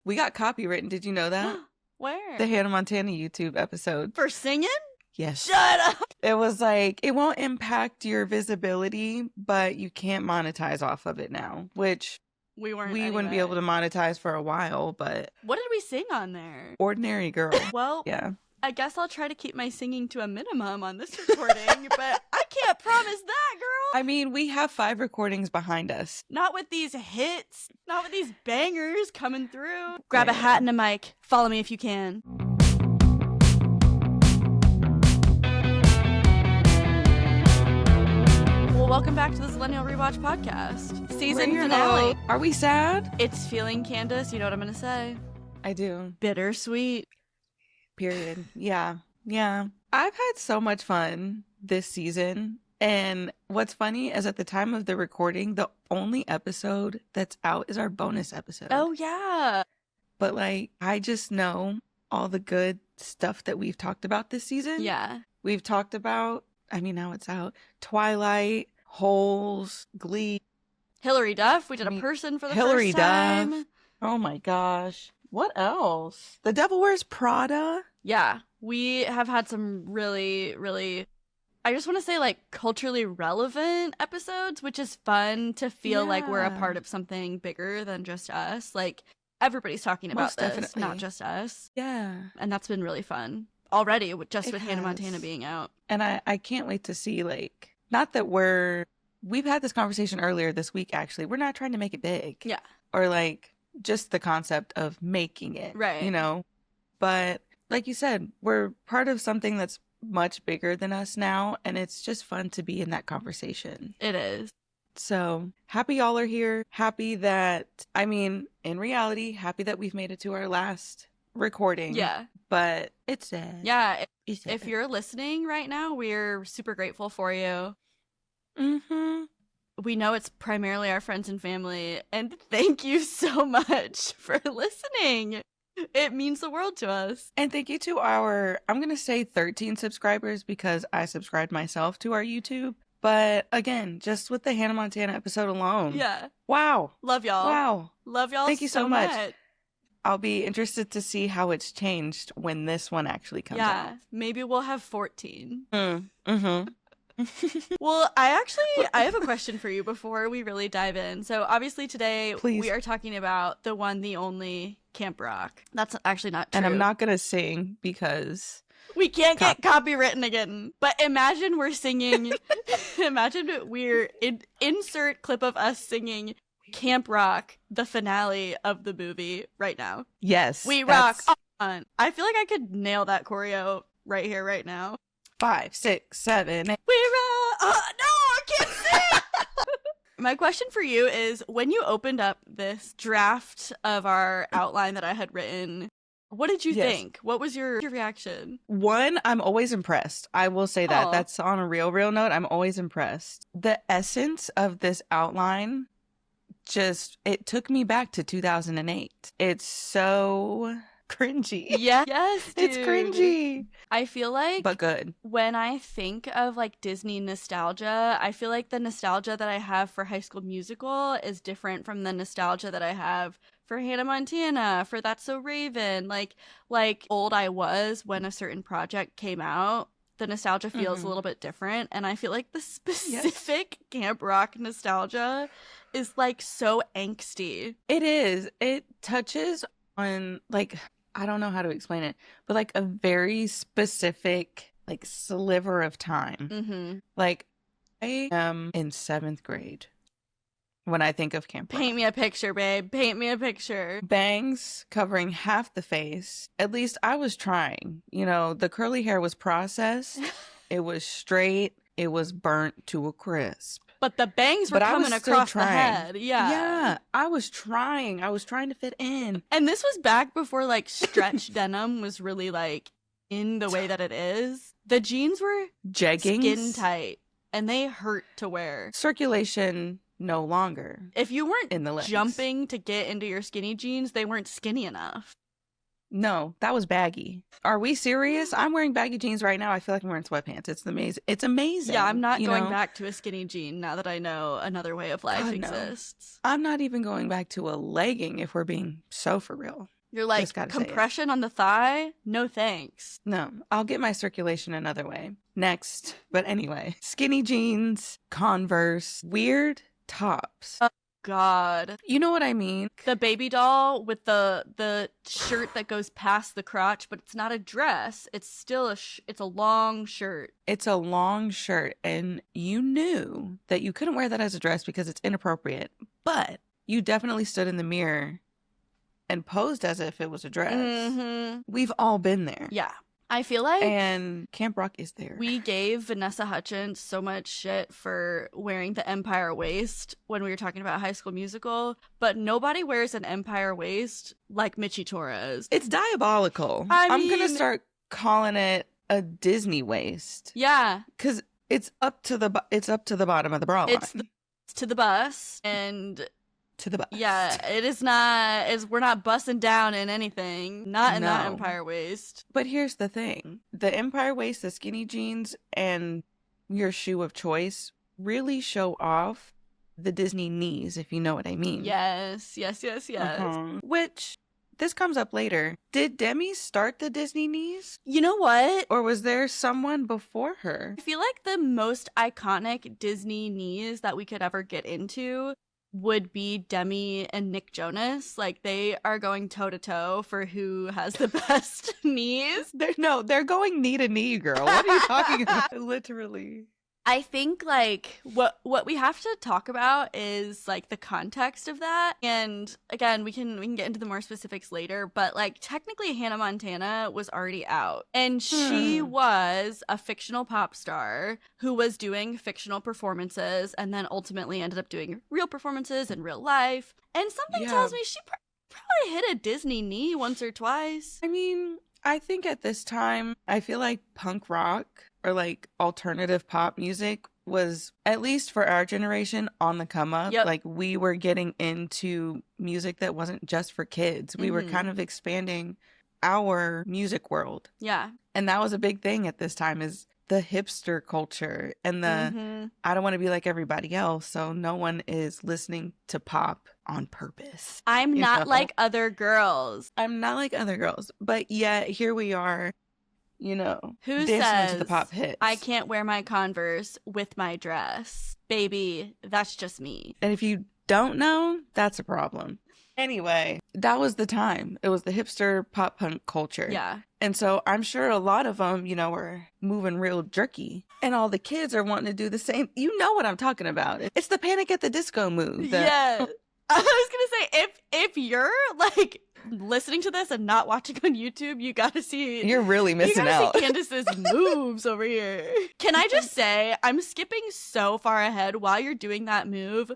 We got copywritten. Did you know that? Where? The Hannah Montana YouTube episode. For singing? Yes. Shut up! It was like, it won't impact your visibility, but you can't monetize off of it now, which we wouldn't be able to monetize for a while, but... What did we sing on there? Ordinary Girl. Well, yeah. I guess I'll try to keep my singing to a minimum on this recording, but I can't promise that, girl! I mean, we have 5 recordings behind us. Not with these hits, not with these bangers coming through. Grab a hat and a mic. Follow me if you can. Well, welcome back to the Zillennial Rewatch Podcast. Season finale. Are we sad? It's feeling Candace, you know what I'm gonna say? I do. Bittersweet. Period. Yeah. Yeah. I've had so much fun this season. And what's funny is at the time of the recording, the only episode that's out is our bonus episode. Oh, yeah. But like, I just know all the good stuff that we've talked about this season. Yeah. We've talked about, I mean, now it's out, Twilight, Holes, Glee. Hilary Duff. We did a person for the Hilary first time. Duff. Oh my gosh. What else? The Devil Wears Prada. Yeah. We have had some really, really, I just want to say like culturally relevant episodes, which is fun to feel like we're a part of something bigger than just us. Like everybody's talking about this, definitely. not just us. Yeah. And that's been really fun already with Hannah Montana being out. And I can't wait to see, like, not that we've had this conversation earlier this week, actually. We're not trying to make it big. Yeah. Or like just the concept of making it. Right. You know? But like you said, we're part of something that's much bigger than us now. And it's just fun to be in that conversation. It is. So happy y'all are here. Happy that, I mean, in reality, happy that we've made it to our last recording. Yeah. But it's sad. Yeah. It's sad. If you're listening right now, we're super grateful for you. Mm-hmm. We know it's primarily our friends and family, and thank you so much for listening. It means the world to us. And thank you to our, I'm going to say 13 subscribers because I subscribed myself to our YouTube. But again, just with the Hannah Montana episode alone. Yeah. Wow. Love y'all. Wow. Love y'all Thank you so much. I'll be interested to see how it's changed when this one actually comes out. Yeah. Maybe we'll have 14. Mm-hmm. Well, I have a question for you before we really dive in. So obviously today we are talking about the one, the only Camp Rock. That's actually not true. And I'm not going to sing because... we can't get copywritten again. But imagine we're singing, insert clip of us singing Camp Rock, the finale of the movie right now. Yes. We rock on. I feel like I could nail that choreo right here, right now. 5, 6, 7, 8. We rock. No, I can't sing. My question for you is, when you opened up this draft of our outline that I had written, what did you think? What was your reaction? One, I'm always impressed. I will say that. Aww. That's on a real note. I'm always impressed. The essence of this outline, it took me back to 2008. It's so cringy. Yeah. Yes, dude. It's cringy. I feel like, but good. When I think of like Disney nostalgia, I feel like the nostalgia that I have for High School Musical is different from the nostalgia that I have for Hannah Montana, for That's So Raven. Like old I was when a certain project came out. The nostalgia feels a little bit different. And I feel like the specific Camp Rock nostalgia is like so angsty. It is. It touches on like, I don't know how to explain it, but like a very specific like sliver of time. Mm-hmm. Like I am in 7th grade when I think of Camp Rock. Paint me a picture, babe. Paint me a picture. Bangs covering half the face. At least I was trying. You know, the curly hair was processed. It was straight. It was burnt to a crisp. But the bangs were coming across the head. Yeah. Yeah. I was trying. I was trying to fit in. And this was back before like stretch denim was really like in the way that it is. The jeans were jeggings, skin tight, and they hurt to wear. Circulation no longer. If you weren't in the legs. Jumping to get into your skinny jeans, they weren't skinny enough. No, that was baggy. Are we serious? I'm wearing baggy jeans right now. I feel like I'm wearing sweatpants. It's amazing. It's amazing. Yeah, I'm not going back to a skinny jean now that I know another way of life God, no. exists. I'm not even going back to a legging if we're being so for real. You're like, Just gotta say it. compression on the thigh? No thanks. No, I'll get my circulation another way. Next. But anyway, skinny jeans, Converse, weird tops. God. You know what I mean? The baby doll with the shirt that goes past the crotch, but it's not a dress. It's still it's a long shirt. It's a long shirt, and you knew that you couldn't wear that as a dress because it's inappropriate. But you definitely stood in the mirror and posed as if it was a dress. Mm-hmm. We've all been there. Yeah. I feel like and Camp Rock is there. We gave Vanessa Hudgens so much shit for wearing the Empire waist when we were talking about High School Musical, but nobody wears an Empire waist like Mitchie Torres. It's diabolical. I'm going to start calling it a Disney waist. Yeah, cuz it's up to the bottom of the bra line. It's to the bust and to the bust. Yeah, it is not. We're not busting down in anything. Not in that Empire waist. But here's the thing: the Empire waist, the skinny jeans, and your shoe of choice really show off the Disney knees, if you know what I mean. Yes. Which this comes up later. Did Demi start the Disney knees? You know what? Or was there someone before her? I feel like the most iconic Disney knees that we could ever get into would be Demi and Nick Jonas. Like, they are going toe-to-toe for who has the best knees. They're going knee to knee, girl. What are you talking about? Literally. I think, like, what we have to talk about is, like, the context of that. And, again, we can get into the more specifics later, but, like, technically Hannah Montana was already out. And she was a fictional pop star who was doing fictional performances and then ultimately ended up doing real performances in real life. And something tells me she probably hit a Disney knee once or twice. I mean, I think at this time, I feel like punk rock or like alternative pop music was, at least for our generation, on the come up. Yep. Like, we were getting into music that wasn't just for kids. We were kind of expanding our music world. Yeah. And that was a big thing at this time, is the hipster culture and the I don't want to be like everybody else, so no one is listening to pop on purpose. I'm not like other girls. I'm not like other girls. But yet here we are, you know, who dancing says to the pop hits. I can't wear my Converse with my dress. Baby, that's just me. And if you don't know, that's a problem. Anyway, that was the time. It was the hipster pop punk culture. Yeah. And so I'm sure a lot of them, you know, were moving real jerky. And all the kids are wanting to do the same. You know what I'm talking about. It's the Panic at the Disco move. Yeah. I was going to say, if you're, like, listening to this and not watching on YouTube, you got to see. You're really missing out. You got to see Candace's moves over here. Can I just say, I'm skipping so far ahead while you're doing that move.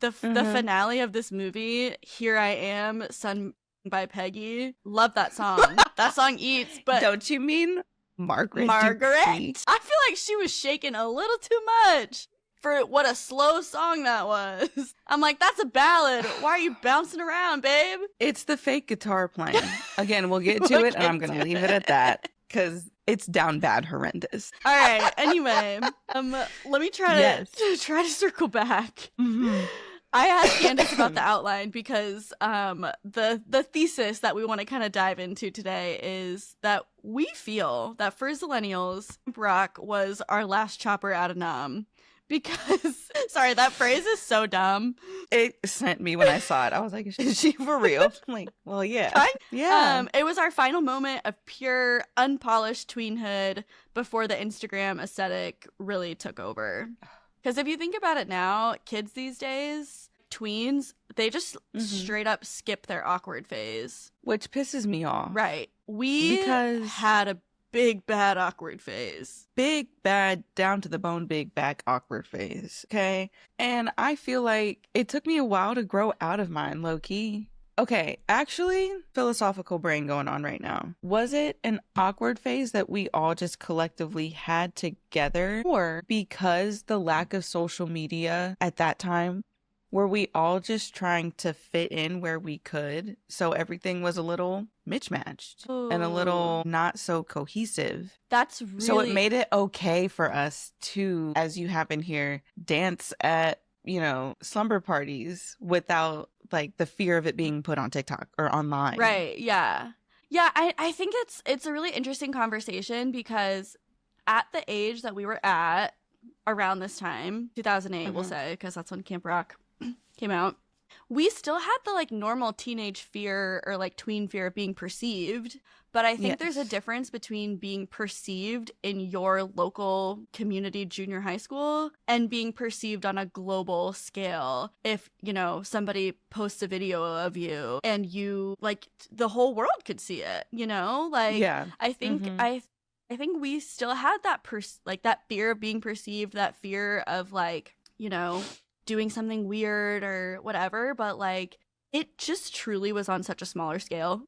The finale of this movie, Here I Am, sung by Peggy. Love that song. That song eats, but... Don't you mean Margaret? I feel like she was shaking a little too much for what a slow song that was. I'm like, that's a ballad. Why are you bouncing around, babe? It's the fake guitar playing. Again, we'll get to it, and I'm going to leave it at that, because it's down bad horrendous. All right, anyway, let me try to circle back. I asked Candace about the outline because the thesis that we want to kind of dive into today is that we feel that for Zillennials, Brock was our last chopper out of Nam. Because, sorry, that phrase is so dumb. It sent me when I saw it. I was like, is she for real? I'm like, well, yeah. Yeah. It was our final moment of pure, unpolished tweenhood before the Instagram aesthetic really took over. Because if you think about it now, kids these days, tweens, they just straight up skip their awkward phase. Which pisses me off. Right. We had a big, bad, awkward phase. Big, bad, down to the bone, big, back, awkward phase. Okay? And I feel like it took me a while to grow out of mine, low-key. Okay, actually, philosophical brain going on right now. Was it an awkward phase that we all just collectively had together? Or because the lack of social media at that time were we all just trying to fit in where we could? So everything was a little mismatched and a little not so cohesive. That's So it really made it okay for us to, as you have in here, dance at, slumber parties without like the fear of it being put on TikTok or online. right. Yeah. Yeah, I think it's a really interesting conversation because at the age that we were at around this time, 2008, we'll say, because that's when Camp Rock came out, we still had the like normal teenage fear or like tween fear of being perceived. But I think there's a difference between being perceived in your local community junior high school and being perceived on a global scale. If, somebody posts a video of you and you like the whole world could see it, Like Yeah. I think I think we still had that that fear of being perceived, that fear of like, doing something weird or whatever, but like it just truly was on such a smaller scale.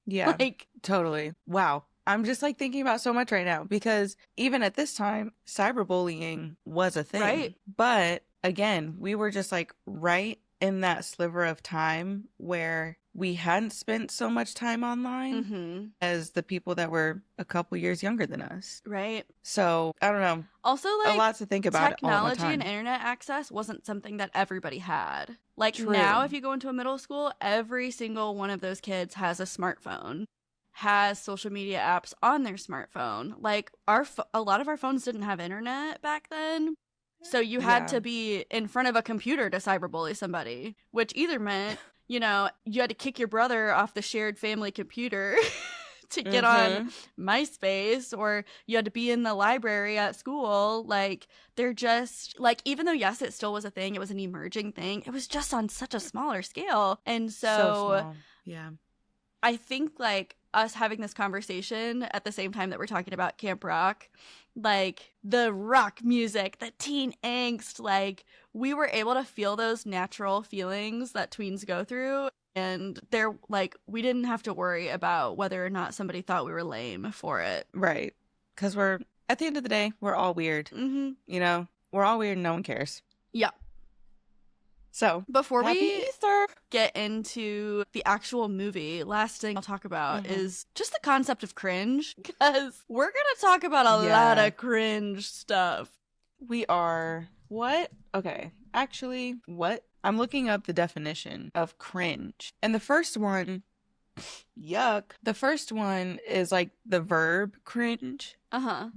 Yeah, Like, totally. Wow. I'm just like thinking about so much right now because even at this time, cyberbullying was a thing. Right. But again, we were just like right in that sliver of time where we hadn't spent so much time online as the people that were a couple years younger than us. Right. So I don't know. Also, like, a lot to think about. Technology and internet access wasn't something that everybody had. Like True. Now, if you go into a middle school, every single one of those kids has a smartphone, has social media apps on their smartphone. Like a lot of our phones didn't have internet back then. So you had to be in front of a computer to cyberbully somebody, which either meant, you had to kick your brother off the shared family computer to get on MySpace, or you had to be in the library at school. Like, they're just, like, even though, yes, it still was a thing, it was an emerging thing, it was just on such a smaller scale. And so small. Yeah. I think, like, us having this conversation at the same time that we're talking about Camp Rock, like, the rock music, the teen angst, like, we were able to feel those natural feelings that tweens go through. And they're like, we didn't have to worry about whether or not somebody thought we were lame for it. Right. Because at the end of the day, we're all weird. We're all weird and no one cares. Yeah. So, before Happy we Easter. Get into the actual movie, last thing I'll talk about is just the concept of cringe, because we're going to talk about a lot of cringe stuff. We are. What? Okay. Actually, what? I'm looking up the definition of cringe. And the first one, yuck. The first one is like the verb cringe.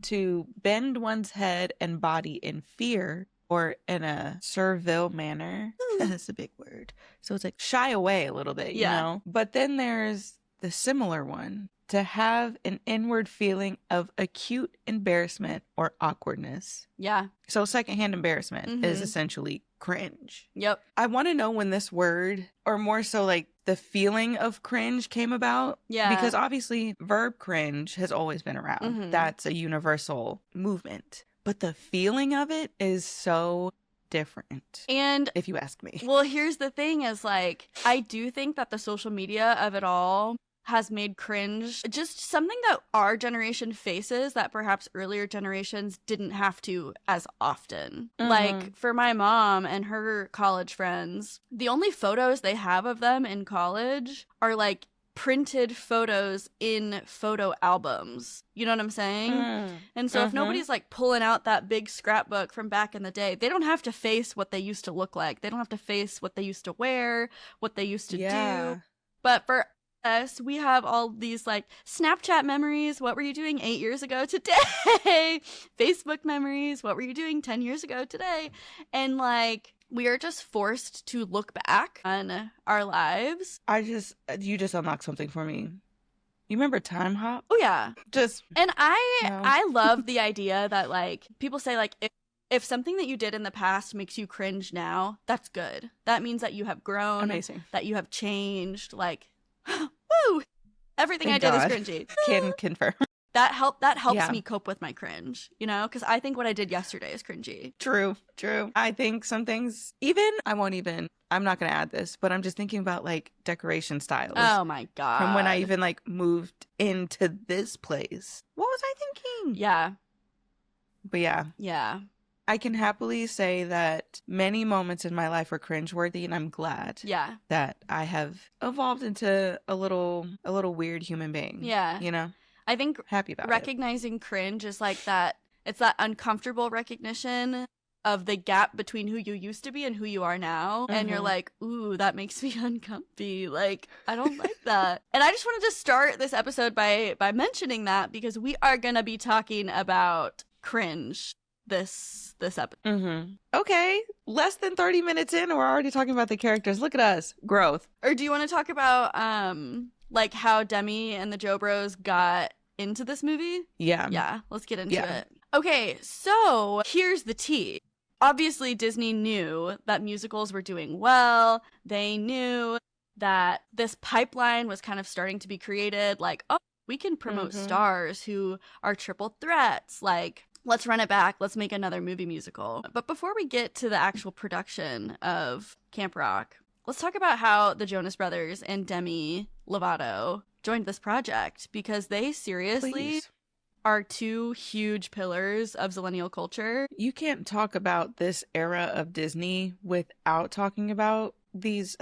To bend one's head and body in fear or in a servile manner. That's a big word. So it's like shy away a little bit, you know? But then there's the similar one. To have an inward feeling of acute embarrassment or awkwardness. Yeah. So secondhand embarrassment is essentially cringe. Yep. I want to know when this word, or more so like the feeling of cringe, came about. Yeah. Because obviously verb cringe has always been around. That's a universal movement. But the feeling of it is so different. And if you ask me. Well, here's the thing is like, I do think that the social media of it all has made cringe just something that our generation faces that perhaps earlier generations didn't have to as often. Like, for my mom and her college friends, the only photos they have of them in college are like printed photos in photo albums. You know what I'm saying? And so if nobody's like pulling out that big scrapbook from back in the day, they don't have to face what they used to look like. They don't have to face what they used to wear, what they used to do. But for us, we have all these like Snapchat memories. What were you doing 8 years ago today? Facebook memories. What were you doing 10 years ago today? And like, we are just forced to look back on our lives. You just unlocked something for me. You remember Time Hop? Oh yeah. And I love the idea that like people say like if something that you did in the past makes you cringe now, that's good. That means that you have grown. Amazing. That you have changed. Like, woo! Everything Thank I did God. is cringy. Can confirm. That helps me cope with my cringe, because I think what I did yesterday is cringy. True. I think some things, I'm not going to add this, but I'm just thinking about like decoration styles. Oh my God. From when I even like moved into this place. What was I thinking? Yeah. But yeah. Yeah. I can happily say that many moments in my life were cringeworthy, and I'm glad Yeah. that I have evolved into a little weird human being. Yeah. You know? I think Happy about it. recognizing cringe is like that. It's that uncomfortable recognition of the gap between who you used to be and who you are now. And you're like, ooh, that makes me uncomfy. Like, I don't like that. And I just wanted to start this episode by mentioning that because we are going to be talking about cringe this episode. Okay, less than 30 minutes in, and we're already talking about the characters. Look at us. Growth. Or do you want to talk about like how Demi and the Joe Bros got into this movie? Yeah, let's get into it. Okay, so here's the tea. Obviously, Disney knew that musicals were doing well. They knew that this pipeline was kind of starting to be created. Like, oh, we can promote stars who are triple threats. Like, let's run it back. Let's make another movie musical. But before we get to the actual production of Camp Rock, let's talk about how the Jonas Brothers and Demi Lovato joined this project because they seriously are two huge pillars of zillennial culture. You can't talk about this era of Disney without talking about these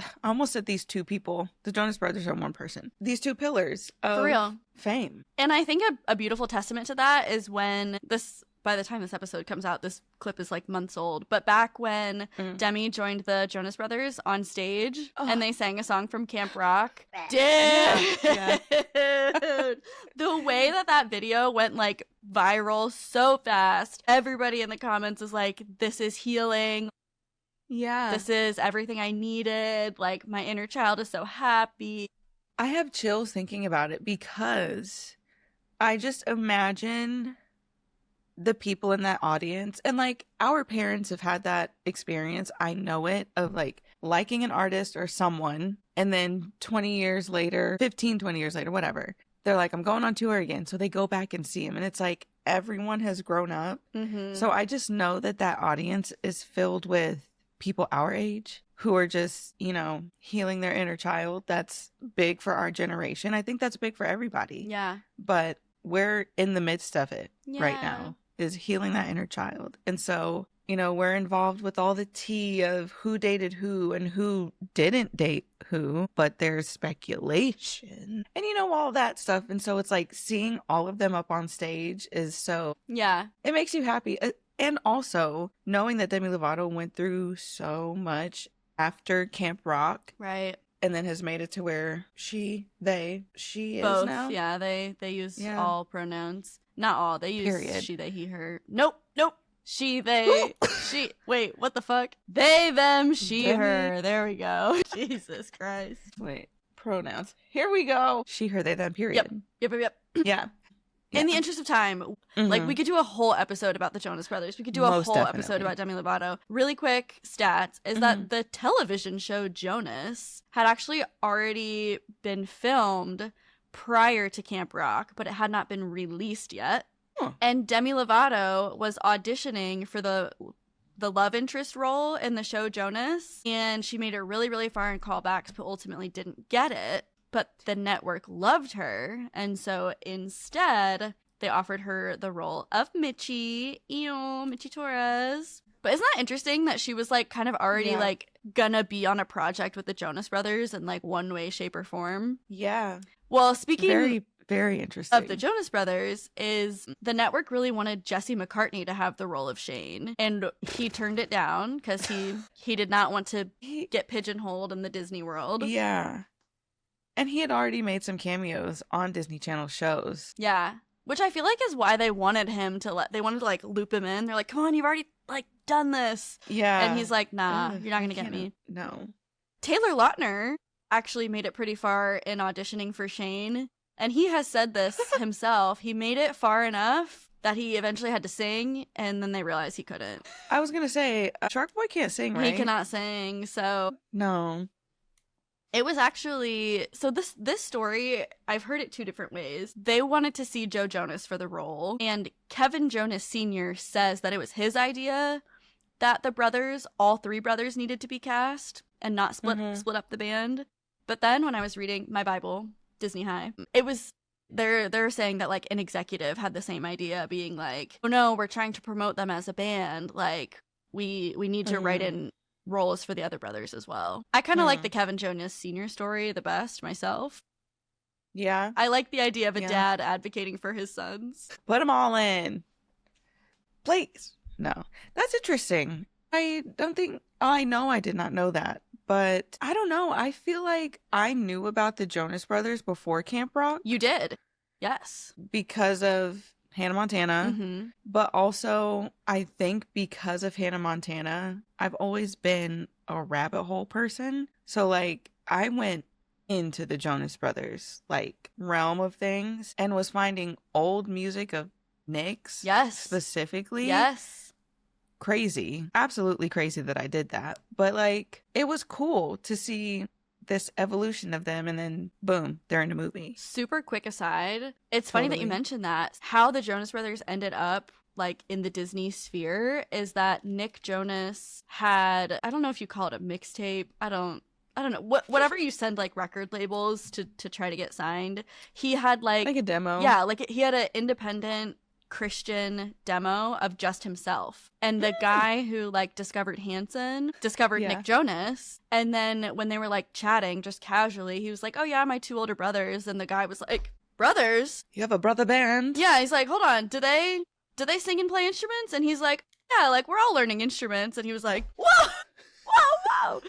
two people. The Jonas Brothers are one person. These two pillars of For real. fame. And I think a beautiful testament to that is when by the time this episode comes out, this clip is like months old. But back when Demi joined the Jonas Brothers on stage and they sang a song from Camp Rock. Dude! Yeah. The way that video went like viral so fast. Everybody in the comments is like, this is healing. Yeah. This is everything I needed. Like, my inner child is so happy. I have chills thinking about it because I just imagine the people in that audience, and like our parents have had that experience. I know it, of like liking an artist or someone, and then 20 years later, 15, 20 years later, whatever, they're like, I'm going on tour again. So they go back and see him, and it's like everyone has grown up. So I just know that audience is filled with people our age who are just, you know, healing their inner child. That's big for our generation. I think that's big for everybody. Yeah. But we're in the midst of it right now, is healing that inner child. And so, you know, we're involved with all the tea of who dated who and who didn't date who, but there's speculation and, you know, all that stuff. And so it's like seeing all of them up on stage is so, it makes you happy. And also knowing that Demi Lovato went through so much after Camp Rock. Right. And then has made it to where she is Both, now. Yeah, they use all pronouns. Not all. They use Period. she, they, he, her. Nope. She, they, she. Wait, what the fuck? They, them, she, her. There we go. Jesus Christ. Wait, pronouns. Here we go. She, her, they, them, period. Yep. Yeah. In the interest of time, like, we could do a whole episode about the Jonas Brothers. We could do a whole episode about Demi Lovato. Really quick stats is that the television show Jonas had actually already been filmed prior to Camp Rock, but it had not been released yet. And Demi Lovato was auditioning for the love interest role in the show Jonas, and she made it really, really far in callbacks, but ultimately didn't get it. But the network loved her, and so instead, they offered her the role of Mitchie. Mitchie Torres. But isn't that interesting that she was, like, kind of already, like, gonna be on a project with the Jonas Brothers in, like, one way, shape, or form? Yeah. Well, speaking very, very interesting of the Jonas Brothers, is the network really wanted Jesse McCartney to have the role of Shane, and he turned it down because he did not want to get pigeonholed in the Disney world. Yeah. And he had already made some cameos on Disney Channel shows. Yeah. Which I feel like is why they wanted him to they wanted to like loop him in. They're like, come on, you've already like done this. Yeah. And he's like, nah, you're not going to get me. No. Taylor Lautner actually made it pretty far in auditioning for Shane. And he has said this himself. He made it far enough that he eventually had to sing, and then they realized he couldn't. I was going to say, Shark Boy can't sing, right? He cannot sing, so... No. It was actually... So this story, I've heard it two different ways. They wanted to see Joe Jonas for the role, and Kevin Jonas Sr. says that it was his idea that the brothers, all three brothers, needed to be cast and not split up the band. But then when I was reading my Bible, Disney High, it was They're saying that like an executive had the same idea, being like, oh no, we're trying to promote them as a band. Like we need to write in roles for the other brothers as well. I kind of like the Kevin Jonas Sr. story the best myself. Yeah. I like the idea of a dad advocating for his sons. Put them all in. Please. No. That's interesting. I don't think, I know I did not know that, but I don't know. I feel like I knew about the Jonas Brothers before Camp Rock. You did. Yes. Because of Hannah Montana. But also, I think because of Hannah Montana, I've always been a rabbit hole person. So, like, I went into the Jonas Brothers, like, realm of things and was finding old music of Nick's. Yes. Specifically. Yes. Crazy. Absolutely crazy that I did that. But, like, it was cool to see this evolution of them, and then boom, they're in a movie. Super quick aside, it's funny that you mentioned that. How the Jonas Brothers ended up like in the Disney sphere is that Nick Jonas had, I don't know if you call it a mixtape, I don't know, whatever you send like record labels to try to get signed, he had like a demo. Yeah, like he had an independent Christian demo of just himself, and the guy who like discovered Hanson discovered Nick Jonas, and then when they were like chatting just casually, he was like, oh yeah, my two older brothers, and the guy was like, brothers? You have a brother band? Yeah, he's like, hold on, do they sing and play instruments? And he's like, yeah, like we're all learning instruments. And he was like, whoa whoa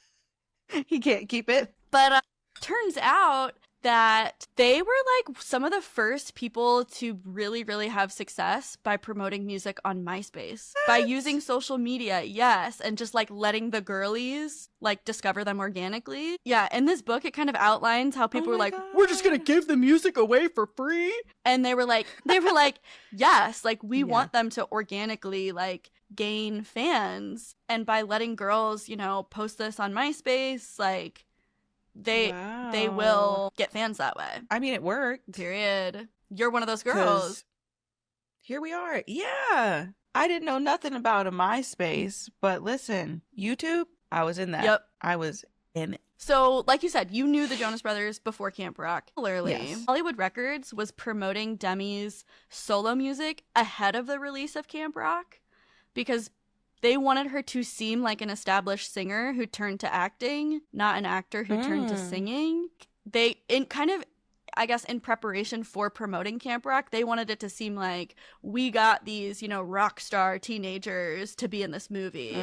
He can't keep it. But turns out that they were like some of the first people to really, really have success by promoting music on MySpace. By using social media, yes, and just like letting the girlies like discover them organically. Yeah, in this book it kind of outlines how people were like, we're just gonna give the music away for free. And they were like, yes, like we want them to organically like gain fans. And by letting girls, you know, post this on MySpace, like they will get fans that way. I mean, it worked. Period. You're one of those girls. Here we are. Yeah. I didn't know nothing about a MySpace, but listen, YouTube, I was in that. Yep. I was in it. So, like you said, you knew the Jonas Brothers before Camp Rock. Similarly, Yes. Hollywood Records was promoting Demi's solo music ahead of the release of Camp Rock because they wanted her to seem like an established singer who turned to acting, not an actor who turned to singing. They, in kind of, I guess, in preparation for promoting Camp Rock, they wanted it to seem like we got these, you know, rock star teenagers to be in this movie.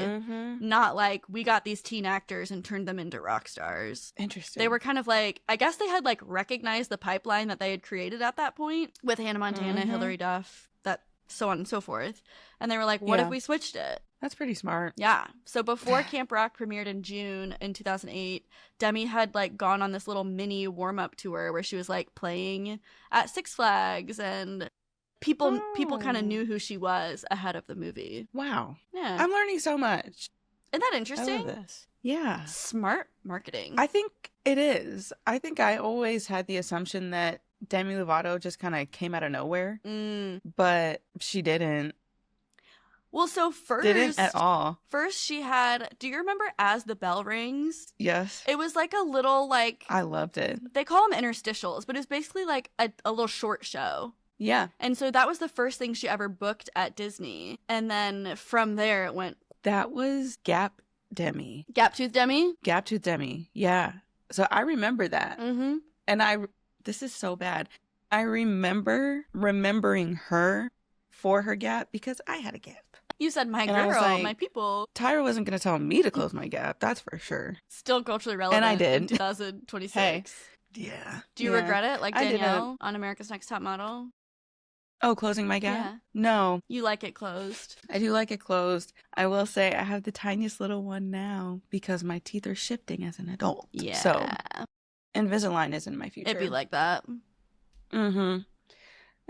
Not like we got these teen actors and turned them into rock stars. Interesting. They were kind of like, I guess they had like recognized the pipeline that they had created at that point with Hannah Montana, Hilary Duff, that so on and so forth. And they were like, what if we switched it? That's pretty smart. Yeah. So before Camp Rock premiered in June in 2008, Demi had like gone on this little mini warm-up tour where she was like playing at Six Flags, and people kind of knew who she was ahead of the movie. Wow. Yeah. I'm learning so much. Isn't that interesting? I love this. Yeah. Smart marketing. I think it is. I think I always had the assumption that Demi Lovato just kind of came out of nowhere, but she didn't. Well, so first... Didn't at all. First she had... Do you remember As the Bell Rings? Yes. It was like a little like... I loved it. They call them interstitials, but it was basically like a little short show. Yeah. And so that was the first thing she ever booked at Disney. And then from there it went... That was Gap Demi. Gap-Tooth Demi? Gap-Tooth Demi. Yeah. So I remember that. And this is so bad. I remember remembering her for her gap because I had a gap. You said my And I was girl, like, my people. Tyra wasn't going to tell me to close my gap. That's for sure. Still culturally relevant. And I did. In 2026. Hey. Yeah. Do you regret it? Like I Danielle on America's Next Top Model? Oh, closing my gap? Yeah. No. You like it closed. I do like it closed. I will say I have the tiniest little one now because my teeth are shifting as an adult. Yeah. So Invisalign is in my future. It'd be like that.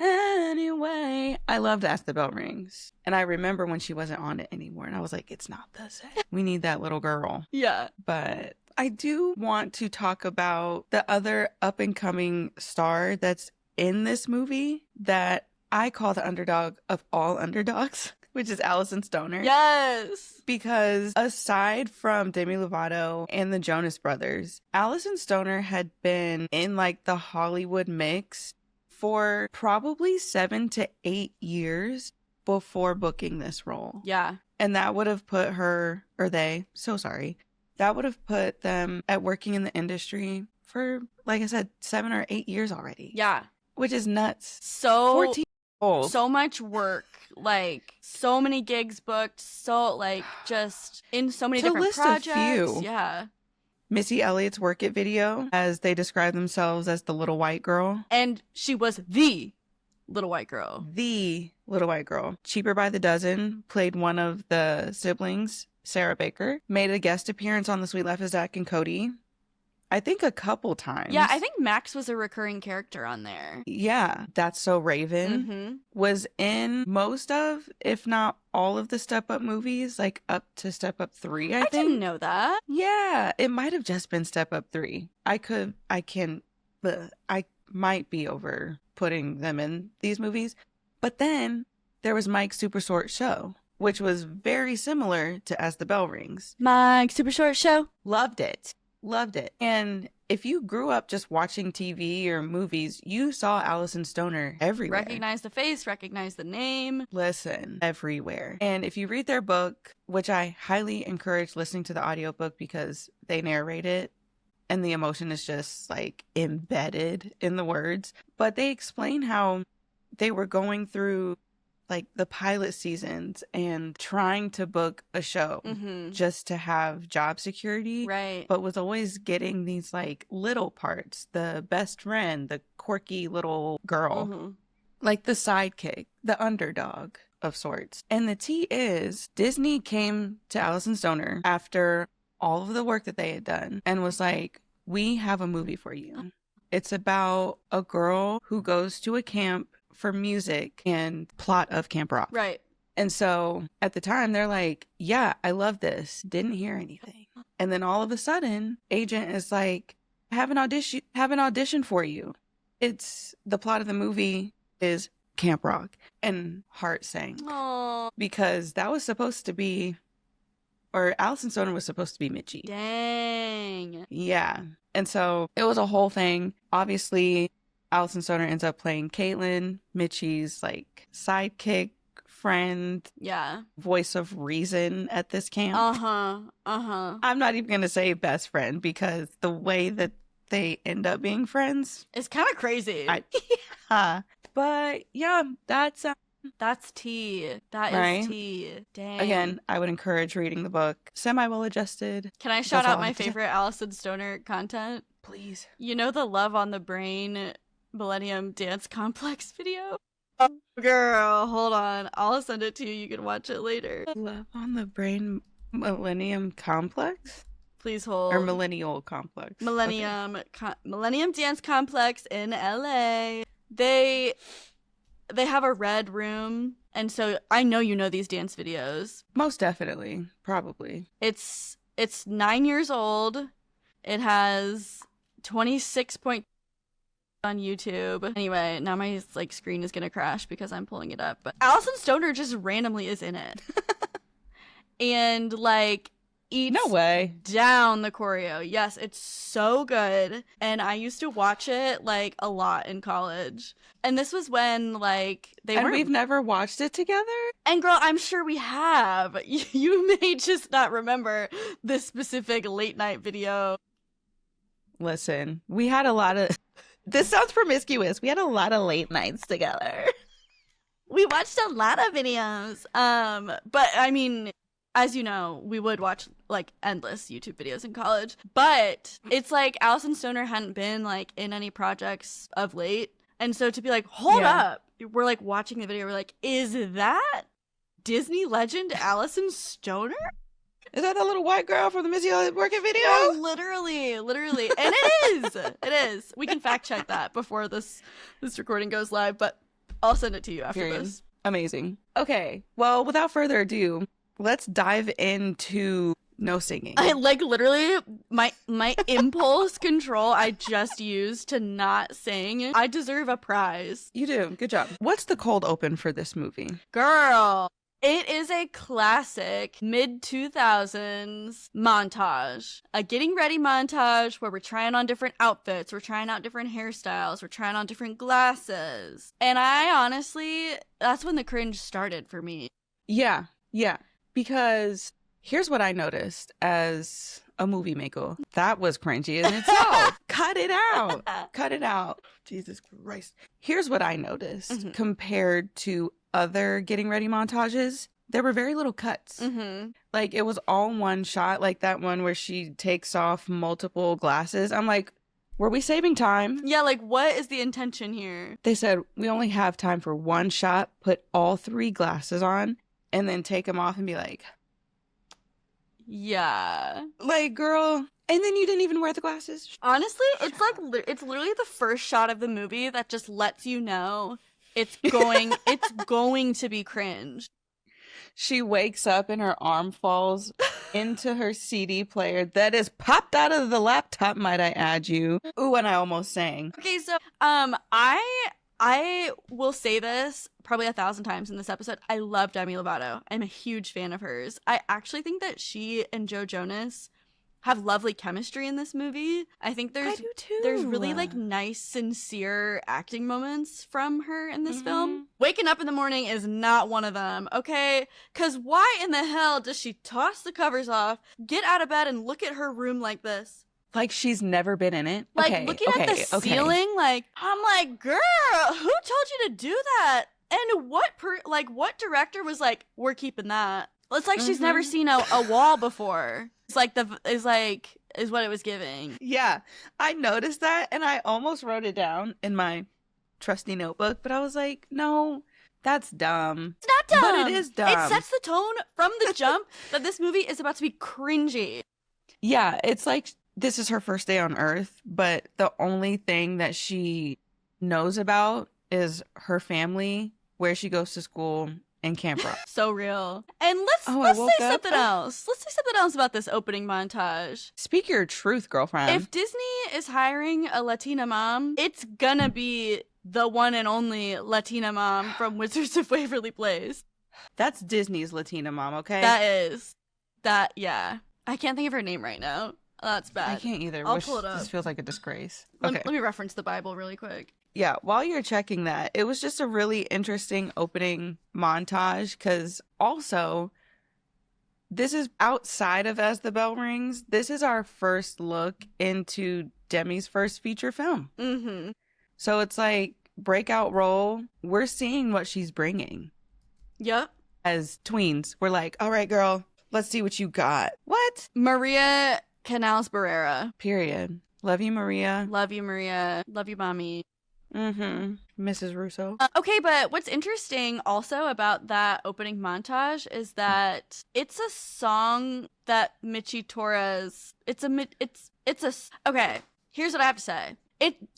Anyway, I loved Ask the Bell Rings. And I remember when she wasn't on it anymore. And I was like, it's not the same. We need that little girl. Yeah. But I do want to talk about the other up and coming star that's in this movie that I call the underdog of all underdogs, which is Allison Stoner. Yes. Because aside from Demi Lovato and the Jonas Brothers, Allison Stoner had been in like the Hollywood mix for probably 7 to 8 years before booking this role. Yeah. And that would have put her, or they, so sorry, that would have put them at working in the industry for, like I said, 7 or 8 years already. Yeah. Which is nuts. So 14 old. So much work, like so many gigs booked, so like just in so many different projects. A few. Yeah. Missy Elliott's Work It video, as they describe themselves as the little white girl. And she was the little white girl. The little white girl. Cheaper by the Dozen played one of the siblings, Sarah Baker. Made a guest appearance on The Sweet Life of Zach and Cody. I think a couple times. Yeah, I think Max was a recurring character on there. Yeah, That's So Raven was in most of, if not all of the Step Up movies, like up to Step Up 3, I think. I didn't know that. Yeah, it might have just been Step Up 3. I might be over putting them in these movies. But then there was Mike's Super Short Show, which was very similar to As the Bell Rings. Mike's Super Short Show. Loved it. Loved it. And if you grew up just watching TV or movies, you saw Allison Stoner everywhere. Recognize the face, recognize the name. Listen, everywhere. And if you read their book, which I highly encourage listening to the audiobook because they narrate it and the emotion is just like embedded in the words. But they explain how they were going through like the pilot seasons and trying to book a show just to have job security. Right. But was always getting these like little parts, the best friend, the quirky little girl, like the sidekick, the underdog of sorts. And the tea is Disney came to Allison Stoner after all of the work that they had done and was like, we have a movie for you. It's about a girl who goes to a camp for music and plot of Camp Rock. Right. And so at the time they're like, yeah, I love this. Didn't hear anything. And then all of a sudden, agent is like, have an audition for you. It's the plot of the movie is Camp Rock. And heart sank. Aww. Because that was supposed to be, or Allison Stoner was supposed to be Mitchie. Dang. Yeah. And so it was a whole thing. Obviously, Allison Stoner ends up playing Caitlin, Mitchie's like sidekick, friend, voice of reason at this camp. I'm not even going to say best friend because the way that they end up being friends, it's kind of crazy. Yeah. But yeah, that's tea. That is tea. Dang. Again, I would encourage reading the book. Semi-well-adjusted. Can I shout out my favorite Allison Stoner content? Please. You know the Love on the Brain Millennium Dance Complex video? Oh, girl, hold on. I'll send it to you. You can watch it later. Love on the Brain Millennium Complex? Please hold. Or Millennial Complex. Millennium Millennium Dance Complex in LA. They have a red room, and so I know you know these dance videos. Most definitely. Probably. It's 9 years old. It has 26 on YouTube. Anyway, now my like screen is gonna crash because I'm pulling it up. But Allison Stoner just randomly is in it. And like eats no way down the choreo. Yes, it's so good. And I used to watch it like a lot in college. And this was when like we've never watched it together? And girl, I'm sure we have. You may just not remember this specific late night video. Listen, we had a lot of this sounds promiscuous. We had a lot of late nights together. We watched a lot of videos. But I mean, as you know, we would watch like endless YouTube videos in college. But it's like Allison Stoner hadn't been like in any projects of late. And so to be like, hold up, we're like watching the video. We're like, is that Disney legend Allison Stoner? Is that the little white girl from the Missy Elliott Work It video? Yeah, literally. And it is. It is. We can fact check that before this recording goes live, but I'll send it to you after this. Amazing. Okay. Well, without further ado, let's dive into no singing. I like literally my impulse control I just used to not sing. I deserve a prize. You do. Good job. What's the cold open for this movie? Girl. It is a classic mid-2000s montage. A getting ready montage where we're trying on different outfits, we're trying out different hairstyles, we're trying on different glasses. And I honestly, that's when the cringe started for me. Yeah, yeah. Because here's what I noticed as a movie maker. That was cringy in itself. Cut it out. Cut it out. Jesus Christ. Here's what I noticed compared to other getting ready montages. There were very little cuts. Like, it was all one shot, like that one where she takes off multiple glasses. I'm like, were we saving time? Yeah, like, what is the intention here? They said, we only have time for one shot, put all 3 glasses on, and then take them off and be like, yeah. Like, girl, and then you didn't even wear the glasses? Honestly, it's like, it's literally the first shot of the movie that just lets you know it's going to be cringe. She wakes up and her arm falls into her CD player that is popped out of the laptop, might I add you. Ooh, and I almost sang. Okay, so I will say this probably 1,000 times in this episode. I love Demi Lovato. I'm a huge fan of hers. I actually think that she and Joe Jonas have lovely chemistry in this movie. I think I do too. there's really like nice, sincere acting moments from her in this film. Waking up in the morning is not one of them, okay? Because why in the hell does she toss the covers off, get out of bed, and look at her room like this? Like she's never been in it. Like, looking at the ceiling, like, I'm like, girl, who told you to do that? And what director was like, we're keeping that? It's like she's never seen a wall before. It's like is what it was giving. Yeah, I noticed that, and I almost wrote it down in my trusty notebook, but I was like, no, that's dumb. It's not dumb. But it is dumb. It sets the tone from the jump that this movie is about to be cringy. Yeah, it's like this is her first day on Earth, but the only thing that she knows about is her family, where she goes to school, and Camp Rock. So real. And let's say something else. Let's say something else about this opening montage. Speak your truth, girlfriend. If Disney is hiring a Latina mom, it's gonna be the one and only Latina mom from Wizards of Waverly Place. That's Disney's Latina mom, okay? Yeah. I can't think of her name right now. That's bad. I can't either. I'll pull it up. This feels like a disgrace. Okay. Okay. Let me reference the Bible really quick. Yeah, while you're checking that, it was just a really interesting opening montage because also, this is outside of As the Bell Rings. This is our first look into Demi's first feature film. So it's like, breakout role. We're seeing what she's bringing. Yep. As tweens, we're like, all right, girl, let's see what you got. What? Maria Canals Barrera. Period. Love you, Maria. Love you, Maria. Love you, mommy. Mrs. Russo. Okay, but what's interesting also about that opening montage is that it's a song that Michi Torres. Okay. Here's what I have to say.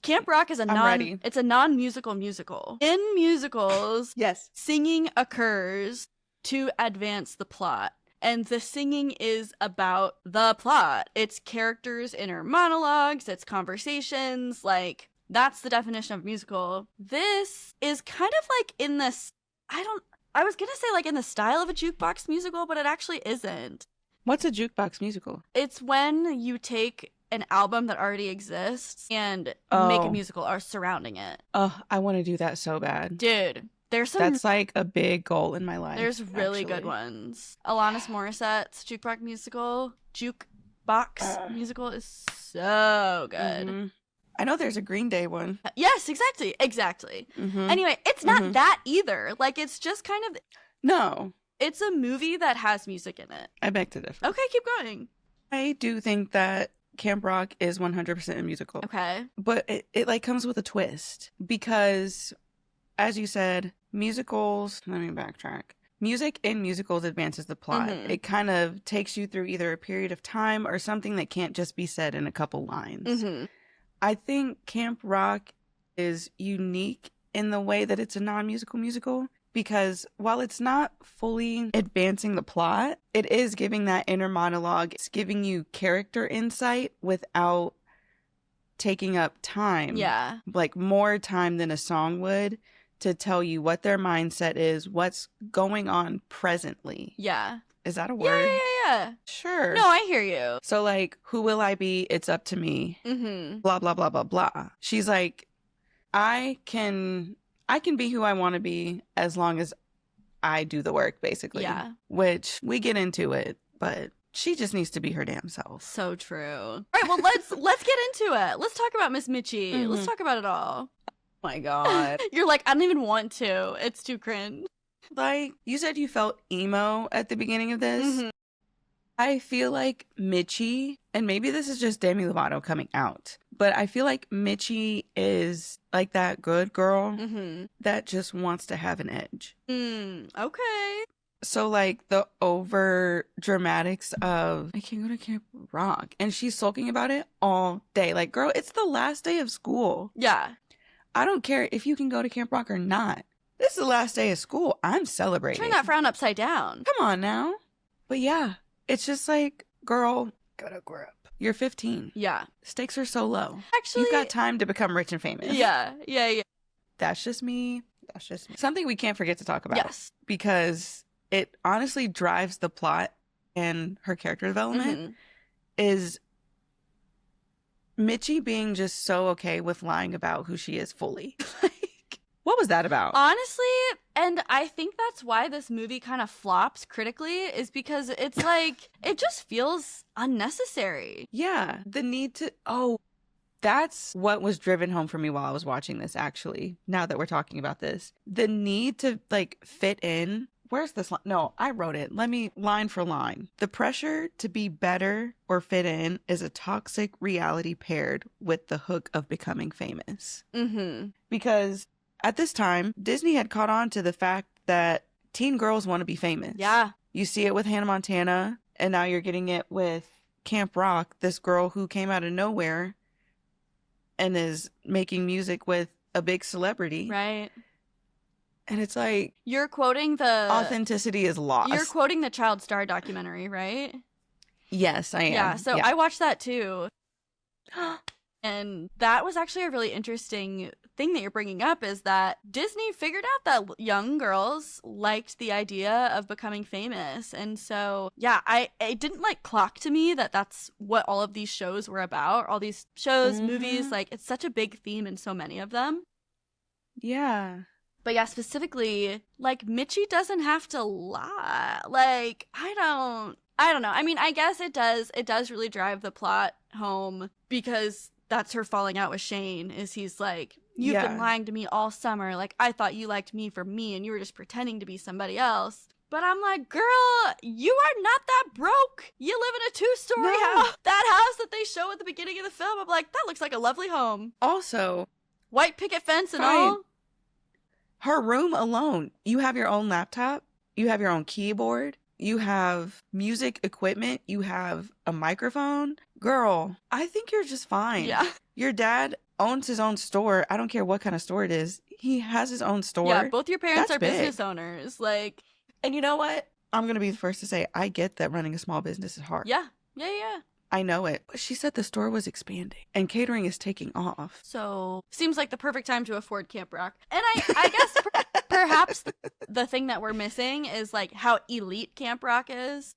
Camp Rock is it's a non-musical musical. In musicals, yes, singing occurs to advance the plot. And the singing is about the plot. It's characters' inner monologues, it's conversations, like, that's the definition of musical. This is kind of like in this, I was gonna say like in the style of a jukebox musical, but it actually isn't. What's a jukebox musical? It's when you take an album that already exists and make a musical or surrounding it. Oh, I want to do that so bad. Dude, that's like a big goal in my life. There's really good ones. Alanis Morissette's jukebox musical is so good. I know there's a Green Day one. Yes, exactly. Anyway, it's not that either. Like, it's just kind of... No. It's a movie that has music in it. I beg to differ. Okay, keep going. I do think that Camp Rock is 100% a musical. Okay. But it like comes with a twist because, as you said, musicals... Let me backtrack. Music in musicals advances the plot. It kind of takes you through either a period of time or something that can't just be said in a couple lines. I think Camp Rock is unique in the way that it's a non-musical musical because while it's not fully advancing the plot, it is giving that inner monologue. It's giving you character insight without taking up time. Yeah. Like more time than a song would to tell you what their mindset is, what's going on presently. Yeah. Is that a word? Yeah. Sure. No, I hear you. So like, who will I be? It's up to me. Blah, blah, blah, blah, blah. She's like, I can be who I want to be as long as I do the work, basically. Yeah. Which we get into it, but she just needs to be her damn self. So true. All right, well, let's get into it. Let's talk about Miss Mitchie. Let's talk about it all. Oh my God. You're like, I don't even want to. It's too cringe. Like, you said you felt emo at the beginning of this. I feel like Mitchie, and maybe this is just Demi Lovato coming out, but I feel like Mitchie is like that good girl that just wants to have an edge. Okay. So like the over dramatics of I can't go to Camp Rock, and she's sulking about it all day. Like, girl, it's the last day of school. Yeah. I don't care if you can go to Camp Rock or not. This is the last day of school. I'm celebrating. Turn that frown upside down. Come on now. But yeah, it's just like, girl, gotta grow up. You're 15. Yeah. Stakes are so low. Actually, you've got time to become rich and famous. Yeah. That's just me. Something we can't forget to talk about. Yes. Because it honestly drives the plot and her character development is Mitchie being just so okay with lying about who she is fully. Like, what was that about? Honestly, and I think that's why this movie kind of flops critically, is because it's like, it just feels unnecessary. Yeah. The need to, that's what was driven home for me while I was watching this, actually, now that we're talking about this. The need to, like, fit in. Where's this line? No, I wrote it. Let me, line for line. The pressure to be better or fit in is a toxic reality paired with the hook of becoming famous. Because at this time, Disney had caught on to the fact that teen girls want to be famous. Yeah. You see it with Hannah Montana, and now you're getting it with Camp Rock, this girl who came out of nowhere and is making music with a big celebrity. Right. And it's like, you're quoting the authenticity is lost. You're quoting the Child Star documentary, right? Yes, I am. Yeah, so I watched that too. And that was actually a really interesting thing that you're bringing up, is that Disney figured out that young girls liked the idea of becoming famous. And so, yeah, it didn't like clock to me that that's what all of these shows were about. All these shows, movies, like, it's such a big theme in so many of them. Yeah. But yeah, specifically, like, Mitchie doesn't have to lie. Like, I don't know. I mean, I guess it does really drive the plot home, because that's her falling out with Shane, is he's like, you've been lying to me all summer. Like, I thought you liked me for me and you were just pretending to be somebody else. But I'm like, girl, you are not that broke. You live in a 2-story house. That house that they show at the beginning of the film, I'm like, that looks like a lovely home. Also, white picket fence and all. Her room alone, you have your own laptop, you have your own keyboard, you have music equipment, you have a microphone. Girl, I think you're just fine. Yeah. Your dad owns his own store. I don't care what kind of store it is. He has his own store. Yeah, both your parents That's are big. business owners. Like, and you know what? I'm going to be the first to say, I get that running a small business is hard. Yeah. I know it. She said the store was expanding and catering is taking off. So, seems like the perfect time to afford Camp Rock. And I guess perhaps the thing that we're missing is, like, how elite Camp Rock is.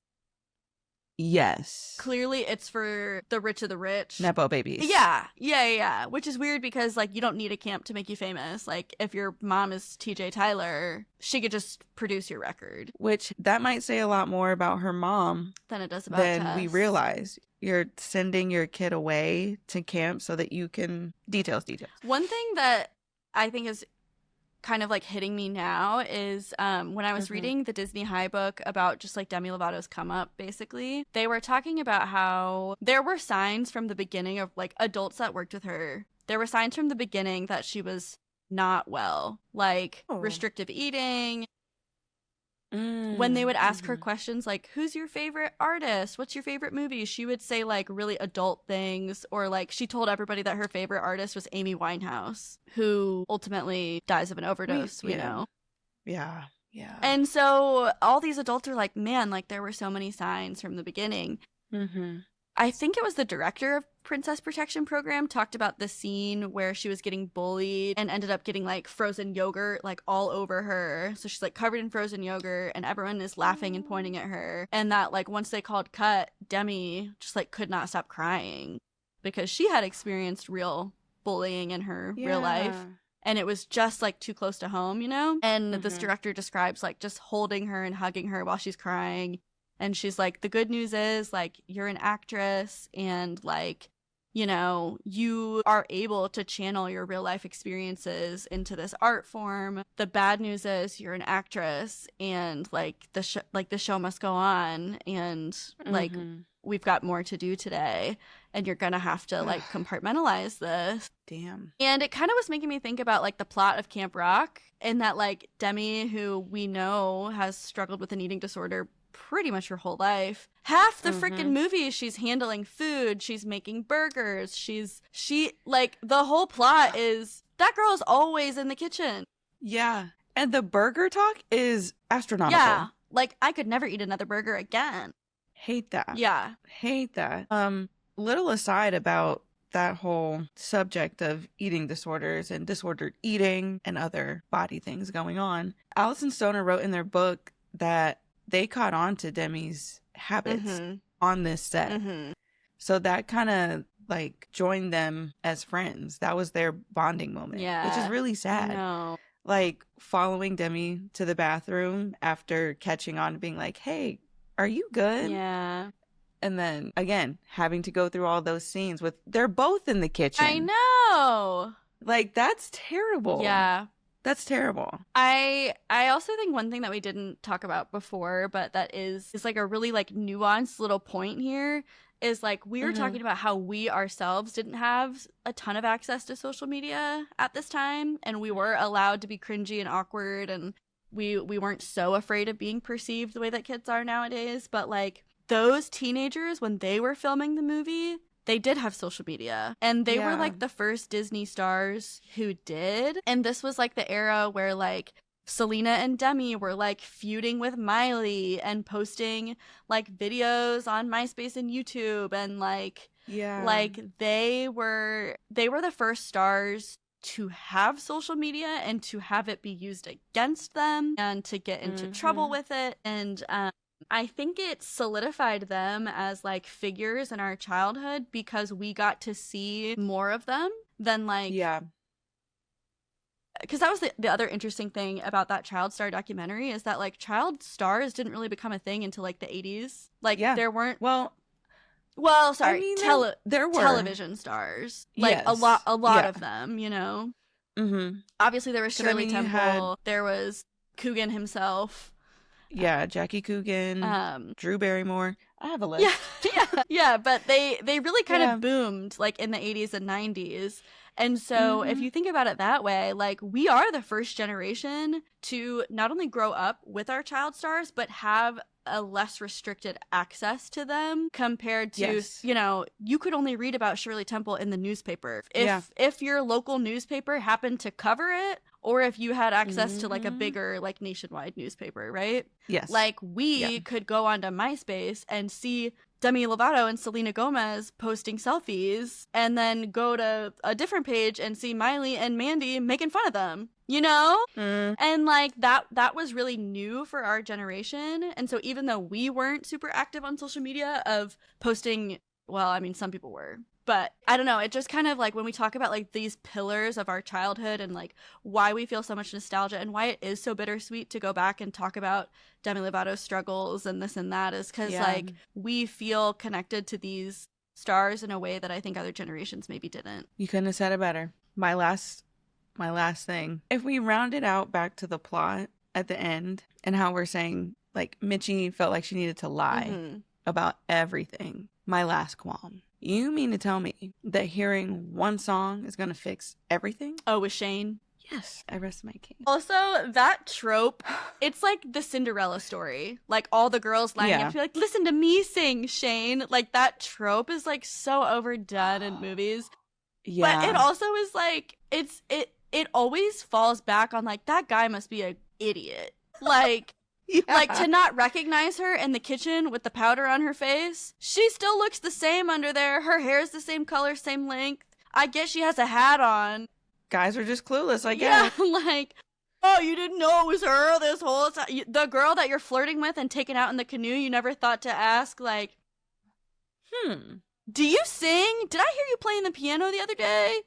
Yes. Clearly, it's for the rich of the rich. Nepo babies. Yeah. Which is weird because, like, you don't need a camp to make you famous. Like, if your mom is TJ Tyler, she could just produce your record. Which, that might say a lot more about her mom than it does about than we realize. You're sending your kid away to camp so that you can... Details. One thing that I think is kind of, like, hitting me now is when I was reading the Disney High book about just, like, Demi Lovato's come up, basically, they were talking about how there were signs from the beginning of, like, adults that worked with her. There were signs from the beginning that she was not well, like restrictive eating. When they would ask her questions like, who's your favorite artist? What's your favorite movie? She would say, like, really adult things. Or, like, she told everybody that her favorite artist was Amy Winehouse, who ultimately dies of an overdose, we know. Yeah. And so all these adults are like, man, like, there were so many signs from the beginning. I think it was the director Princess Protection Program talked about the scene where she was getting bullied and ended up getting like frozen yogurt like all over her. So she's like covered in frozen yogurt and everyone is laughing and pointing at her. And that like once they called cut, Demi just like could not stop crying because she had experienced real bullying in her real life. And it was just like too close to home, you know? And this director describes like just holding her and hugging her while she's crying. And she's like, the good news is like you're an actress and like, you know, you are able to channel your real life experiences into this art form. The bad news is you're an actress and like the show must go on and like we've got more to do today and you're gonna have to like compartmentalize this. Damn. And it kind of was making me think about like the plot of Camp Rock and that like Demi, who we know has struggled with an eating disorder pretty much her whole life. Half the freaking movie she's handling food, she's making burgers, she like the whole plot is that girl is always in the kitchen. Yeah. And the burger talk is astronomical. Yeah. Like I could never eat another burger again. Hate that. Yeah. Hate that. Little aside about that whole subject of eating disorders and disordered eating and other body things going on. Allison Stoner wrote in their book that they caught on to Demi's habits on this set. So that kind of like joined them as friends. That was their bonding moment. Yeah. Which is really sad. No. Like following Demi to the bathroom after catching on and being like, hey, are you good? Yeah. And then again, having to go through all those scenes with they're both in the kitchen. I know. Like that's terrible. Yeah. That's terrible. I also think one thing that we didn't talk about before, but that is like a really like nuanced little point here is like we were talking about how we ourselves didn't have a ton of access to social media at this time and we were allowed to be cringy and awkward and we weren't so afraid of being perceived the way that kids are nowadays, but like those teenagers when they were filming the movie, they did have social media and they were like the first Disney stars who did. And this was like the era where like Selena and Demi were like feuding with Miley and posting like videos on MySpace and YouTube and like they were the first stars to have social media and to have it be used against them and to get into trouble with it. And I think it solidified them as like figures in our childhood because we got to see more of them than like because that was the other interesting thing about that child star documentary is that like child stars didn't really become a thing until like the 80s. Like there weren't sorry, I mean, there were television stars, like a lot of them, you know. Obviously there was Shirley Temple, there was Coogan himself. Yeah, Jackie Coogan, Drew Barrymore. I have a list. Yeah, but they really kind of boomed like in the 80s and 90s. And so if you think about it that way, like we are the first generation to not only grow up with our child stars, but have a less restricted access to them compared to, you know, you could only read about Shirley Temple in the newspaper. If your local newspaper happened to cover it, or if you had access to like a bigger like nationwide newspaper, right? Yes. Like we could go onto MySpace and see Demi Lovato and Selena Gomez posting selfies and then go to a different page and see Miley and Mandy making fun of them, you know? And like that was really new for our generation. And so even though we weren't super active on social media of posting, well, I mean, some people were, but I don't know. It just kind of like when we talk about like these pillars of our childhood and like why we feel so much nostalgia and why it is so bittersweet to go back and talk about Demi Lovato's struggles and this and that is because like we feel connected to these stars in a way that I think other generations maybe didn't. You couldn't have said it better. My last thing. If we round it out back to the plot at the end and how we're saying like Mitchie felt like she needed to lie about everything. My last qualm. You mean to tell me that hearing one song is going to fix everything? Oh, with Shane? Yes, I rest my case. Also, that trope, it's like the Cinderella story. Like all the girls lining up to be like, listen to me sing, Shane. Like that trope is like so overdone in movies. Yeah. But it also is like, it always falls back on like, that guy must be an idiot. Like, Yeah. Like, to not recognize her in the kitchen with the powder on her face. She still looks the same under there. Her hair's the same color, same length. I guess she has a hat on. Guys are just clueless, I guess. Yeah, like, oh, you didn't know it was her this whole time. The girl that you're flirting with and taking out in the canoe, you never thought to ask, like, do you sing? Did I hear you playing the piano the other day?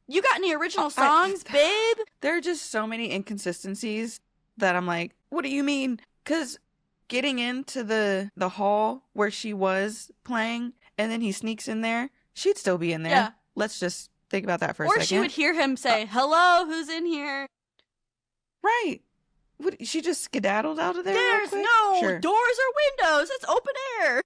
You got any original songs, babe? There are just so many inconsistencies that I'm like, what do you mean? Because getting into the hall where she was playing, and then he sneaks in there, she'd still be in there. Yeah. Let's just think about that for a Or second. she would hear him say, hello, who's in here? Right. She just skedaddled out of there real There's quick? no Sure. doors or windows. It's open air.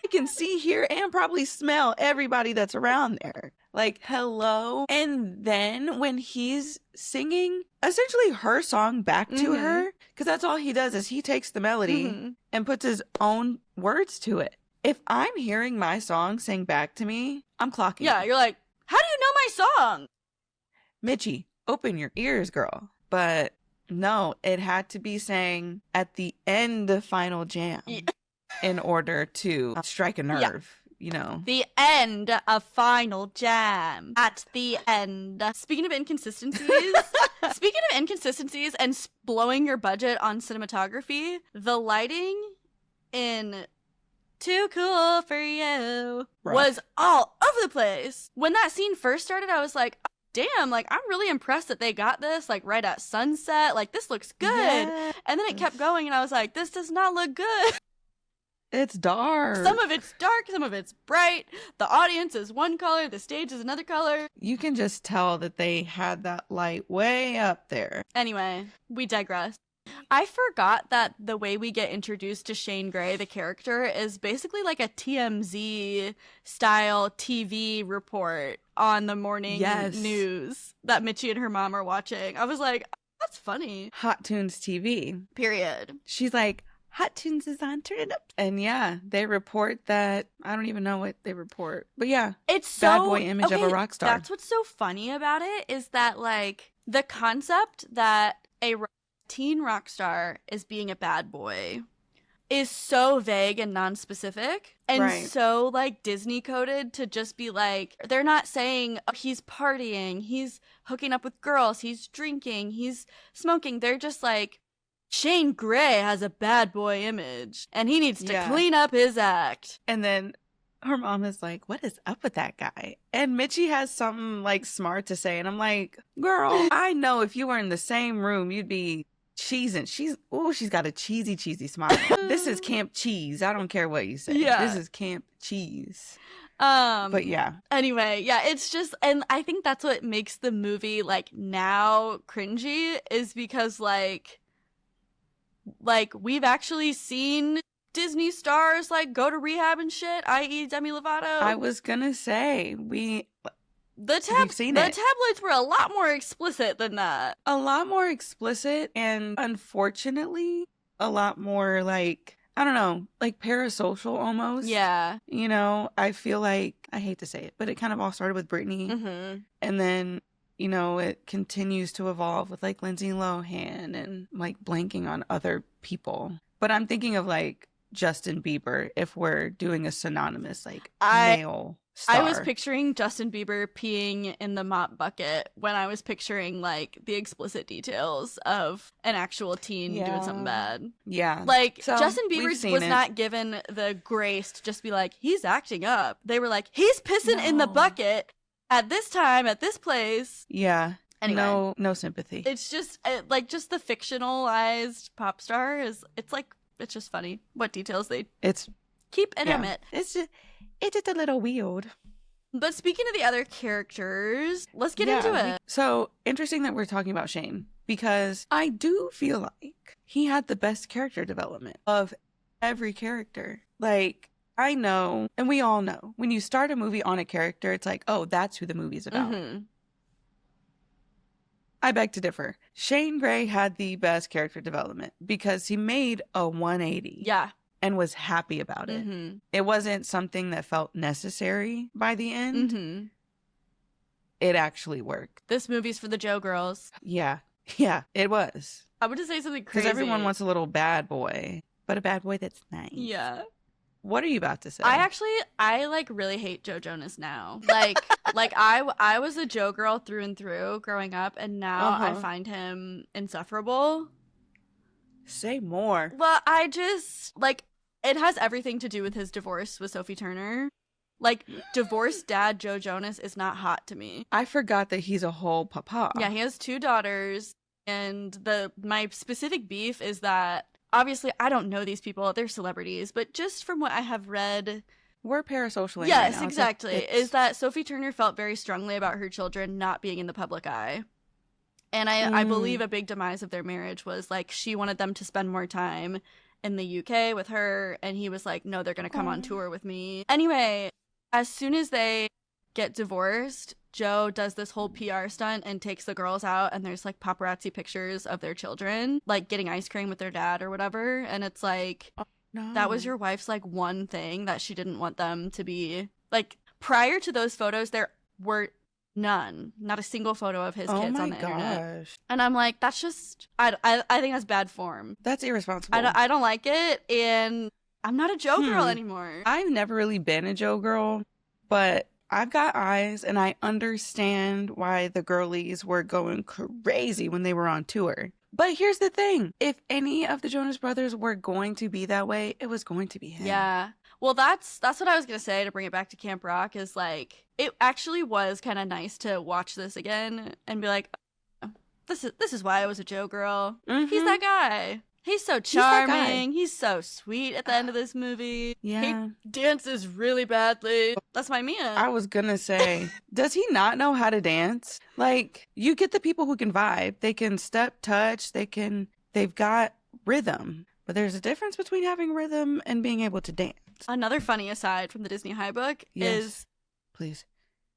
I can see, hear, and probably smell everybody that's around there. Like, hello. And then when he's singing essentially her song back to her, because that's all he does is he takes the melody and puts his own words to it. If I'm hearing my song sing back to me, I'm clocking. Yeah, you're like, how do you know my song? Mitchie, open your ears, girl. But no, it had to be sang at the end of Final Jam in order to strike a nerve. You know, the end of Final Jam. At the end. Speaking of inconsistencies, and blowing your budget on cinematography, the lighting in Too Cool for You was all over the place. When that scene first started, I was like, oh, damn, like, I'm really impressed that they got this, like, right at sunset. Like, this looks good. Yes. And then it kept going, and I was like, this does not look good. It's dark. Some of it's dark, some of it's bright. The audience is one color, the stage is another color. You can just tell that they had that light way up there. Anyway, we digress. I forgot that the way we get introduced to Shane Gray, the character, is basically like a TMZ style TV report on the morning news that Mitchie and her mom are watching. I was like, that's funny. Hot Tunes TV. Period. She's like, Hot Tunes is on, turn it up. And yeah, they report that, I don't even know what they report. But yeah, it's so, bad boy image of a rock star. That's what's so funny about it is that, like, the concept that a teen rock star is being a bad boy is so vague and non-specific and so, like, Disney coded to just be like, they're not saying, oh, he's partying, he's hooking up with girls, he's drinking, he's smoking. They're just like, Shane Gray has a bad boy image, and he needs to clean up his act. And then her mom is like, what is up with that guy? And Mitchie has something, like, smart to say, and I'm like, girl, I know if you were in the same room, you'd be cheesing. She's got a cheesy smile. This is Camp Cheese. I don't care what you say. Yeah. This is Camp Cheese. But yeah. Anyway, yeah, it's just, and I think that's what makes the movie, like, now cringy, is because, like, we've actually seen Disney stars, like, go to rehab and shit, i.e. Demi Lovato. I was gonna say, we've seen the it. tabloids were a lot more explicit than that. A lot more explicit, and unfortunately, a lot more, like, I don't know, like, parasocial almost. Yeah. You know, I feel like, I hate to say it, but it kind of all started with Britney. And then, you know, it continues to evolve with, like, Lindsay Lohan and, like, blanking on other people. But I'm thinking of, like, Justin Bieber, if we're doing a synonymous, like, male star. I was picturing Justin Bieber peeing in the mop bucket when I was picturing, like, the explicit details of an actual teen doing something bad. Yeah. Like, so, Justin Bieber was not given the grace to just be like, he's acting up. They were like, he's pissing in the bucket at this time, at this place. Yeah. Anyway, no sympathy. It's just, like, just the fictionalized pop star is, it's like, it's just funny what details they keep and omit. It's just a little weird. But speaking of the other characters, let's get into it. So, interesting that we're talking about Shane, because I do feel like he had the best character development of every character. Like, I know, and we all know, when you start a movie on a character, it's like, oh, that's who the movie's about. I beg to differ. Shane Gray had the best character development because he made a 180. Yeah. And was happy about it. It wasn't something that felt necessary by the end. It actually worked. This movie's for the Joe girls. Yeah. Yeah, it was. I'm going to say something Because crazy. everyone wants a little bad boy, but a bad boy that's nice. Yeah. What are you about to say? I like really hate Joe Jonas now. I was a Joe girl through and through growing up, and now I find him insufferable. Say more. Well, I just like it has everything to do with his divorce with Sophie Turner. Like, divorced dad Joe Jonas is not hot to me. I forgot that he's a whole papa. Yeah, he has 2 daughters, and my specific beef is that obviously I don't know these people, they're celebrities, but just from what I have read, we're parasocial. yes, right now. exactly, is that Sophie Turner felt very strongly about her children not being in the public eye. And I believe a big demise of their marriage was like she wanted them to spend more time in the UK with her, and he was like, no, they're gonna come on tour with me. Anyway, as soon as they get divorced, Joe does this whole PR stunt and takes the girls out, and there's like paparazzi pictures of their children like getting ice cream with their dad or whatever, and it's like, no. That was your wife's like one thing that she didn't want them to be. Like, prior to those photos, there were not a single photo of his kids on the internet. And I'm like, that's just I think that's bad form. That's irresponsible. I don't like it, and I'm not a Joe girl anymore. I've never really been a Joe girl, but I've got eyes, and I understand why the girlies were going crazy when they were on tour. But here's the thing. If any of the Jonas Brothers were going to be that way, it was going to be him. Yeah. Well, that's what I was going to say, to bring it back to Camp Rock, is like, it actually was kind of nice to watch this again and be like, oh, this is why I was a Joe girl. He's that guy. He's so charming. He's so sweet at the end of this movie. Yeah. He dances really badly. That's my man. I was gonna say, does he not know how to dance? Like, you get the people who can vibe. They can step, touch, they've got rhythm. But there's a difference between having rhythm and being able to dance. Another funny aside from the Disney High book is, please,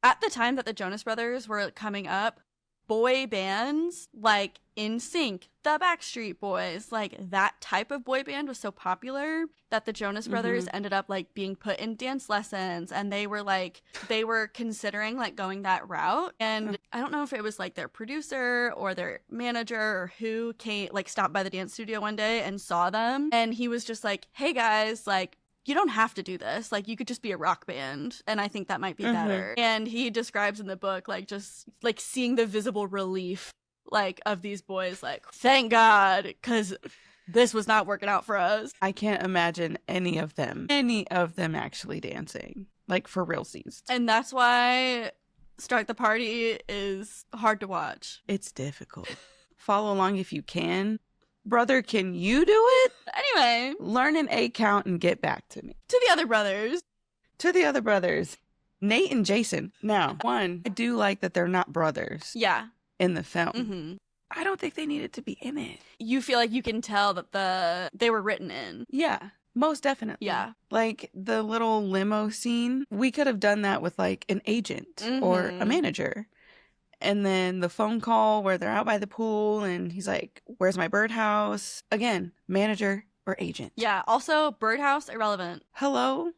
at the time that the Jonas Brothers were coming up, boy bands like NSYNC, the Backstreet Boys, like that type of boy band was so popular that the Jonas Brothers ended up like being put in dance lessons, and they were considering like going that route. And I don't know if it was like their producer or their manager or who came, like, stopped by the dance studio one day and saw them, and he was just like, hey guys, like, you don't have to do this. Like, you could just be a rock band, and I think that might be better. And he describes in the book, like, just, like, seeing the visible relief, like, of these boys, like, thank God, because this was not working out for us. I can't imagine any of them actually dancing, like, for realsies. And that's why Start the Party is hard to watch. It's difficult. Follow along if you can. Brother, can you do it? Anyway. Learn an A count and get back to me. To the other brothers. Nate and Jason. Now, one, I do like that they're not brothers. Yeah. In the film. I don't think they needed to be in it. You feel like you can tell that they were written in. Yeah. Most definitely. Yeah. Like the little limo scene, we could have done that with like an agent or a manager. And then the phone call where they're out by the pool and he's like, where's my birdhouse? Again, manager or agent. Yeah. Also, birdhouse, irrelevant. Hello?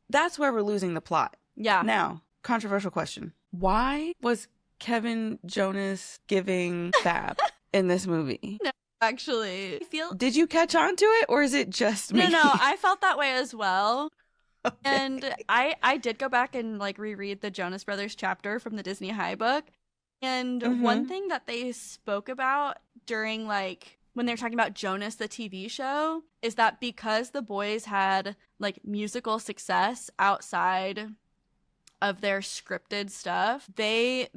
That's where we're losing the plot. Yeah. Now, controversial question. Why was Kevin Jonas giving Fab in this movie? No, actually. Did you catch on to it, or is it just me? No, I felt that way as well. Okay. And I did go back and like reread the Jonas Brothers chapter from the Disney High book. And one thing that they spoke about during like when they were talking about Jonas the TV show is that because the boys had like musical success outside of their scripted stuff, the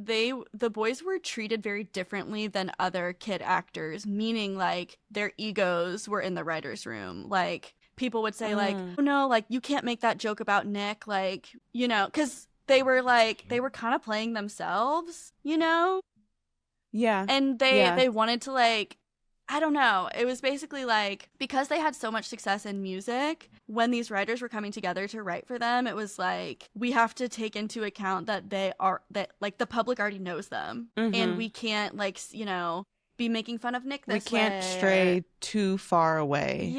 boys were treated very differently than other kid actors, meaning like their egos were in the writer's room. Like people would say like, oh no, like you can't make that joke about Nick, like, you know, because they were kind of playing themselves, you know? Yeah. And they wanted to like, I don't know. It was basically like, because they had so much success in music, when these writers were coming together to write for them, it was like, we have to take into account that that like the public already knows them. And we can't like, you know, be making fun of Nick this way. We can't stray too far away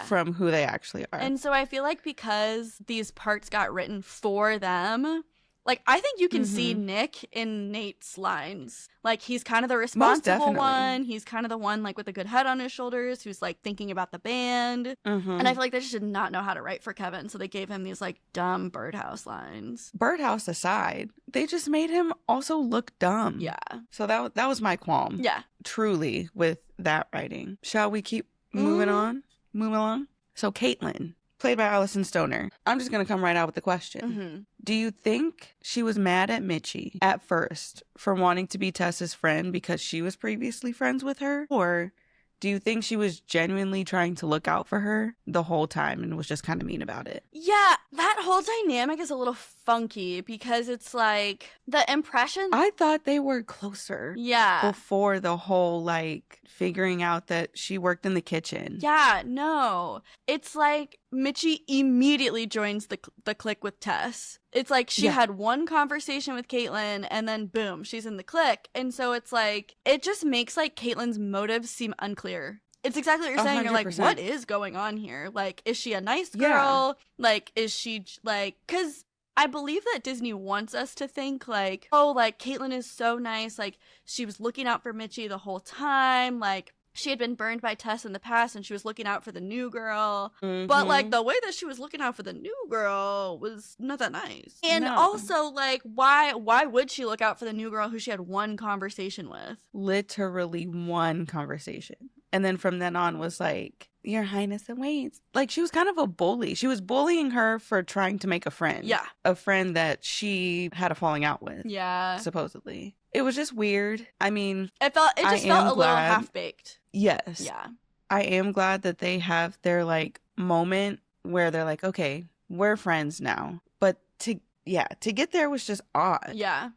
from who they actually are. And so I feel like because these parts got written for them, Like, I think you can see Mm-hmm. Nick in Nate's lines. Like, he's kind of the Most responsible definitely. one. He's kind of the one, like, with a good head on his shoulders who's, like, thinking about the band. And I Mm-hmm. feel like they just did not know how to write for Kevin, so they gave him these, like, dumb birdhouse lines. Birdhouse aside, they just made him also look dumb. Yeah. So that was my qualm. Yeah. Truly, with that writing. Shall we keep moving Mhm. on? Moving along. So Caitlin, played by Allison Stoner. I'm just gonna come right out with the question. Mm-hmm. Do you think she was mad at Mitchie at first for wanting to be Tessa's friend because she was previously friends with her? Or do you think she was genuinely trying to look out for her the whole time and was just kind of mean about it? Yeah, that whole dynamic is a little funky because it's like the impression. I thought they were closer Yeah. before the whole like figuring out that she worked in the kitchen. Yeah, no. It's like Mitchie immediately joins the clique with Tess. It's like she Yeah. had one conversation with Caitlyn and then boom, she's in the clique. And so it's like, it just makes like Caitlin's motives seem unclear. It's exactly what you're saying. You're like, 100%. what is going on here? Like, is she a nice Yeah. girl? Like, is she like, because I believe that Disney wants us to think like, oh, like Caitlyn is so nice. Like, she was looking out for Mitchie the whole time. Like, she had been burned by Tess in the past and she was looking out for the new girl. But like Mhm. the way that she was looking out for the new girl was not that nice. And No. also like why would she look out for the new girl who she had one conversation with? Literally one conversation. And then from then on was like, Your Highness awaits. Like she was kind of a bully. She was bullying her for trying to make a friend. Yeah. A friend that she had a falling out with. Yeah. Supposedly. It was just weird. I mean, It I just am felt a little glad- half-baked. yes. Yeah. I am glad that they have their like moment where they're like, okay, we're friends now. But to get there was just odd. Yeah.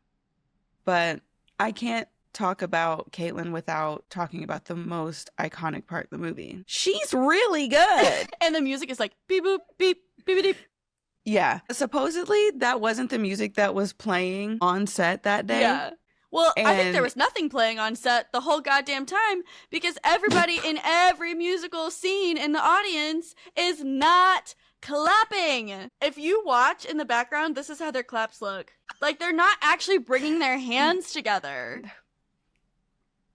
But I can't talk about Caitlyn without talking about the most iconic part of the movie. She's really good. And the music is like beep boop beep beep beep. Yeah. Supposedly that wasn't the music that was playing on set that day. Yeah. Well, I think there And- was nothing playing on set the whole goddamn time because everybody in every musical scene in the audience is not clapping. If you watch in the background, this is how their claps look. Like they're not actually bringing their hands together.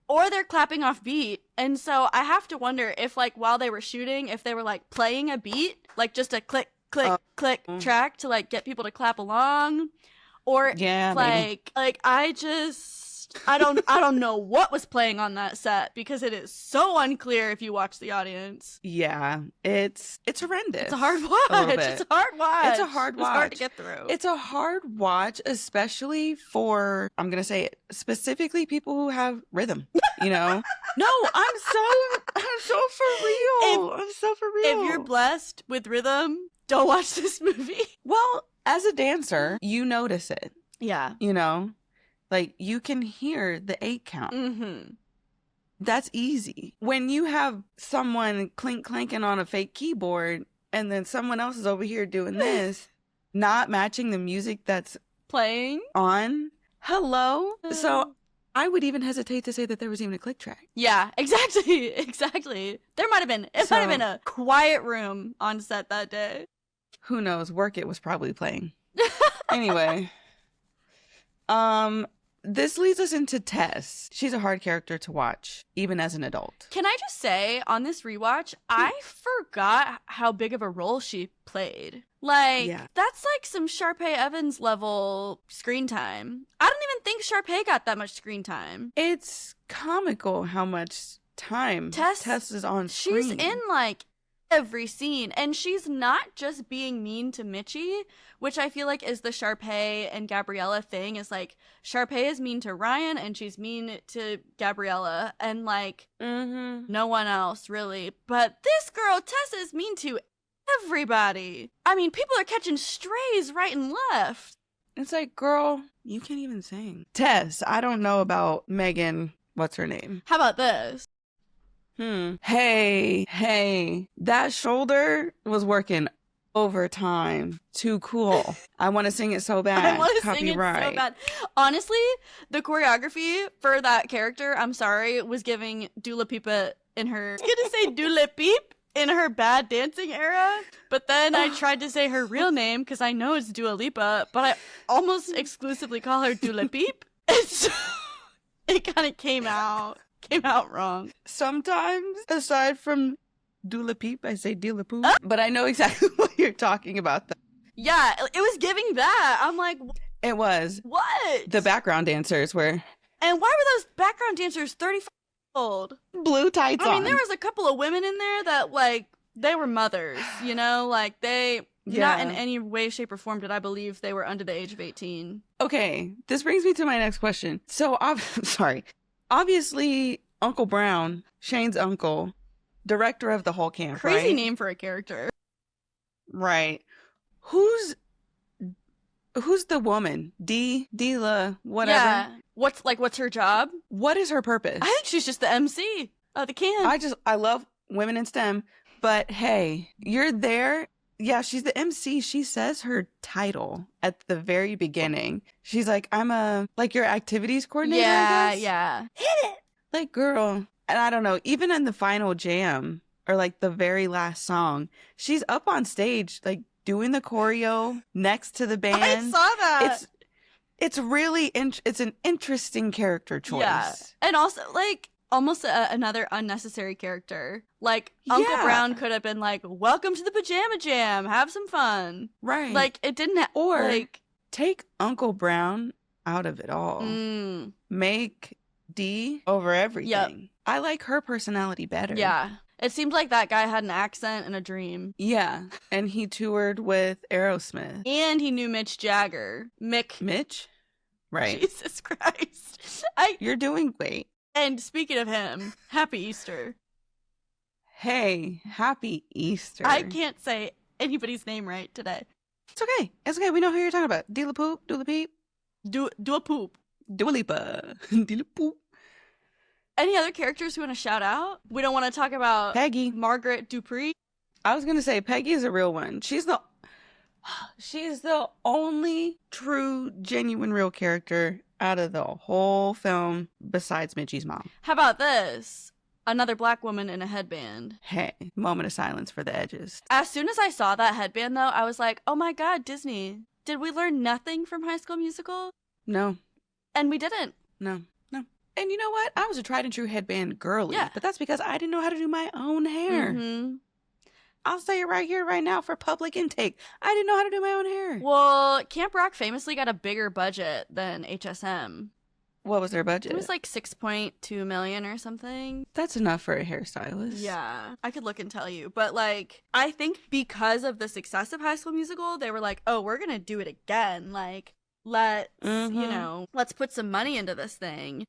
Or they're clapping off beat. And so I have to wonder if like while they were shooting, if they were like playing a beat, like just a click, click, click track to like get people to clap along. Or Yeah, maybe. like I don't know what was playing on that set because it is so unclear if you watch the audience. Yeah. It's horrendous. It's a hard little watch. bit. It's a hard watch. It's a hard It's hard to watch. get through. It's a hard watch, especially for, I'm going to say it, specifically people who have rhythm, you know? No, I'm so for real. I'm so for real. If you're blessed with rhythm, don't watch this movie. Well, as a dancer, you notice it, Yeah. you know? Like, you can hear the 8 count. Mm-hmm. That's easy. When you have someone clanking on a fake keyboard and then someone else is over here doing this, not matching the music that's Playing. on, hello? So I would even hesitate to say that there was even a click track. Yeah, exactly. Exactly. There might have been might have been a quiet room on set that day. Who knows? Work It was probably playing. Anyway. This leads us into Tess. She's a hard character to watch, even as an adult. Can I just say, on this rewatch, I forgot how big of a role she played. Like, Yeah. that's like some Sharpay Evans level screen time. I don't even think Sharpay got that much screen time. It's comical how much time Tess is on screen. She's in like every scene, and she's not just being mean to Mitchie, which I feel like is the Sharpay and Gabriella thing, is like Sharpay is mean to Ryan and she's mean to Gabriella and like no one else really. But this girl Tessa is mean to everybody. I mean, people are catching strays right and left. It's like, girl, you can't even sing. Tess, I don't know about Megan, what's her name? How about this? Hey, that shoulder was working overtime. Too cool. I want to sing it so bad. I want to sing it so Copyright. bad. Honestly, the choreography for that character, I'm sorry, was giving Dula Pipa in her. I was gonna say Dula Peep, in her bad dancing era. But then I tried to say her real name because I know it's Dua Lipa, but I almost exclusively call her Dula Peep. And so it kind of came out wrong. Sometimes, aside from Dula Peep, I say Dula Poop, but I know exactly what you're talking about. Though. Yeah, it was giving that. I'm like, it was. What? The background dancers were. And why were those background dancers 35 years old? Blue tights on. I mean, there was a couple of women in there that, like, they were mothers, you know? Like, they, not in any way, shape, or form did I believe they were under the age of 18. Okay, this brings me to my next question. So, sorry. Obviously, Uncle Brown, Shane's uncle, director of the whole camp, Crazy right? name for a character. Right. Who's the woman? Dila, whatever. Yeah. What's her job? What is her purpose? I think she's just the MC of the camp. I love women in STEM, but hey, you're there. Yeah, she's the MC. She says her title at the very beginning. She's like, I'm your activities coordinator, I guess? Yeah. Hit it! Like, girl. And I don't know, even in the final jam, or like the very last song, she's up on stage, like, doing the choreo next to the band. I saw that. It's really, it's an interesting character choice. Yeah. And also, like, almost another unnecessary character. Like, Uncle Brown could have been like, welcome to the Pajama Jam, have some fun. Right. Like, it didn't, or like... take Uncle Brown out of it all. Make D over everything. Yep. I like her personality better. Yeah. It seemed like that guy had an accent and a dream. Yeah. And he toured with Aerosmith. And he knew Mitch Jagger. Mitch? Right. Jesus Christ. You're doing great. And speaking of him, Happy Easter. Hey, Happy Easter. I can't say anybody's name right today. It's okay. It's okay. We know who you're talking about. Dula Poop, Dula Peep. Dua Poop. Dua Lipa. Dula Poop. Any other characters you want to shout out? We don't want to talk about Peggy. Margaret Dupree. I was going to say Peggy is a real one. She's the only true, genuine, real character out of the whole film besides Mitchie's mom. How about this? Another black woman in a headband. Hey, moment of silence for the edges. As soon as I saw that headband, though, I was like, oh my God, Disney. Did we learn nothing from High School Musical? No. And we didn't. No. And you know what? I was a tried and true headband girly, but that's because I didn't know how to do my own hair. Mm-hmm. I'll say it right here, right now, for public intake. I didn't know how to do my own hair. Well, Camp Rock famously got a bigger budget than HSM. What was their budget? It was like $6.2 million or something. That's enough for a hairstylist. Yeah, I could look and tell you. But like, I think because of the success of High School Musical, they were like, oh, we're going to do it again. Like, let's put some money into this thing.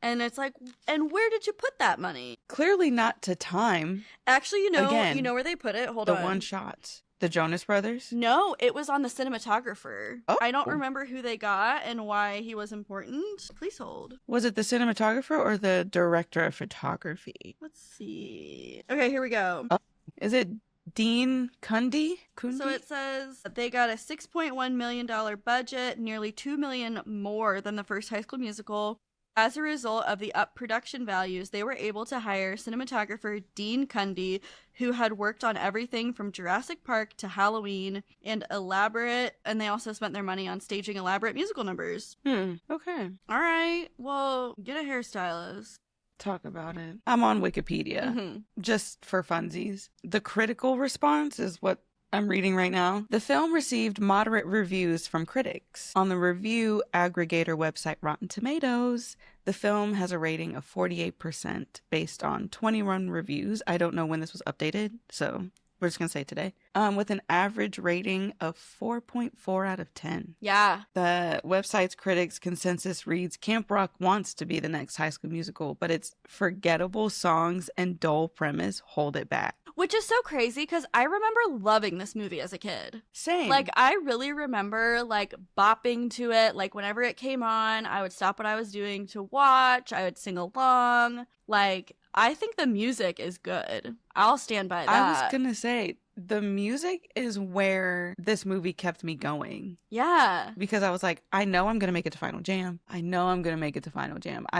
And it's like, and where did you put that money? Clearly not to time. Actually, you know where they put it? Hold on. The one shot. The Jonas Brothers? No, it was on the cinematographer. Oh. I don't remember who they got and why he was important. Please hold. Was it the cinematographer or the director of photography? Let's see. Okay, here we go. Oh. Is it Dean Cundy? So it says they got a $6.1 million budget, nearly $2 million more than the first High School Musical. As a result of the up production values, they were able to hire cinematographer Dean Cundy, who had worked on everything from Jurassic Park to Halloween, and they also spent their money on staging elaborate musical numbers. Okay. All right, well, get a hairstylist. Talk about it. I'm on Wikipedia, just for funsies. The critical response is what I'm reading right now. The film received moderate reviews from critics. On the review aggregator website Rotten Tomatoes, the film has a rating of 48% based on 21 reviews. I don't know when this was updated, so we're just going to say today. With an average rating of 4.4 out of 10. Yeah. The website's critics consensus reads, Camp Rock wants to be the next High School Musical, but its forgettable songs and dull premise hold it back. Which is so crazy because I remember loving this movie as a kid. Same. Like, I really remember, like, bopping to it. Like, whenever it came on, I would stop what I was doing to watch. I would sing along. Like, I think the music is good. I'll stand by that. I was gonna say, the music is where this movie kept me going. Yeah. Because I was like, I know I'm gonna make it to Final Jam. I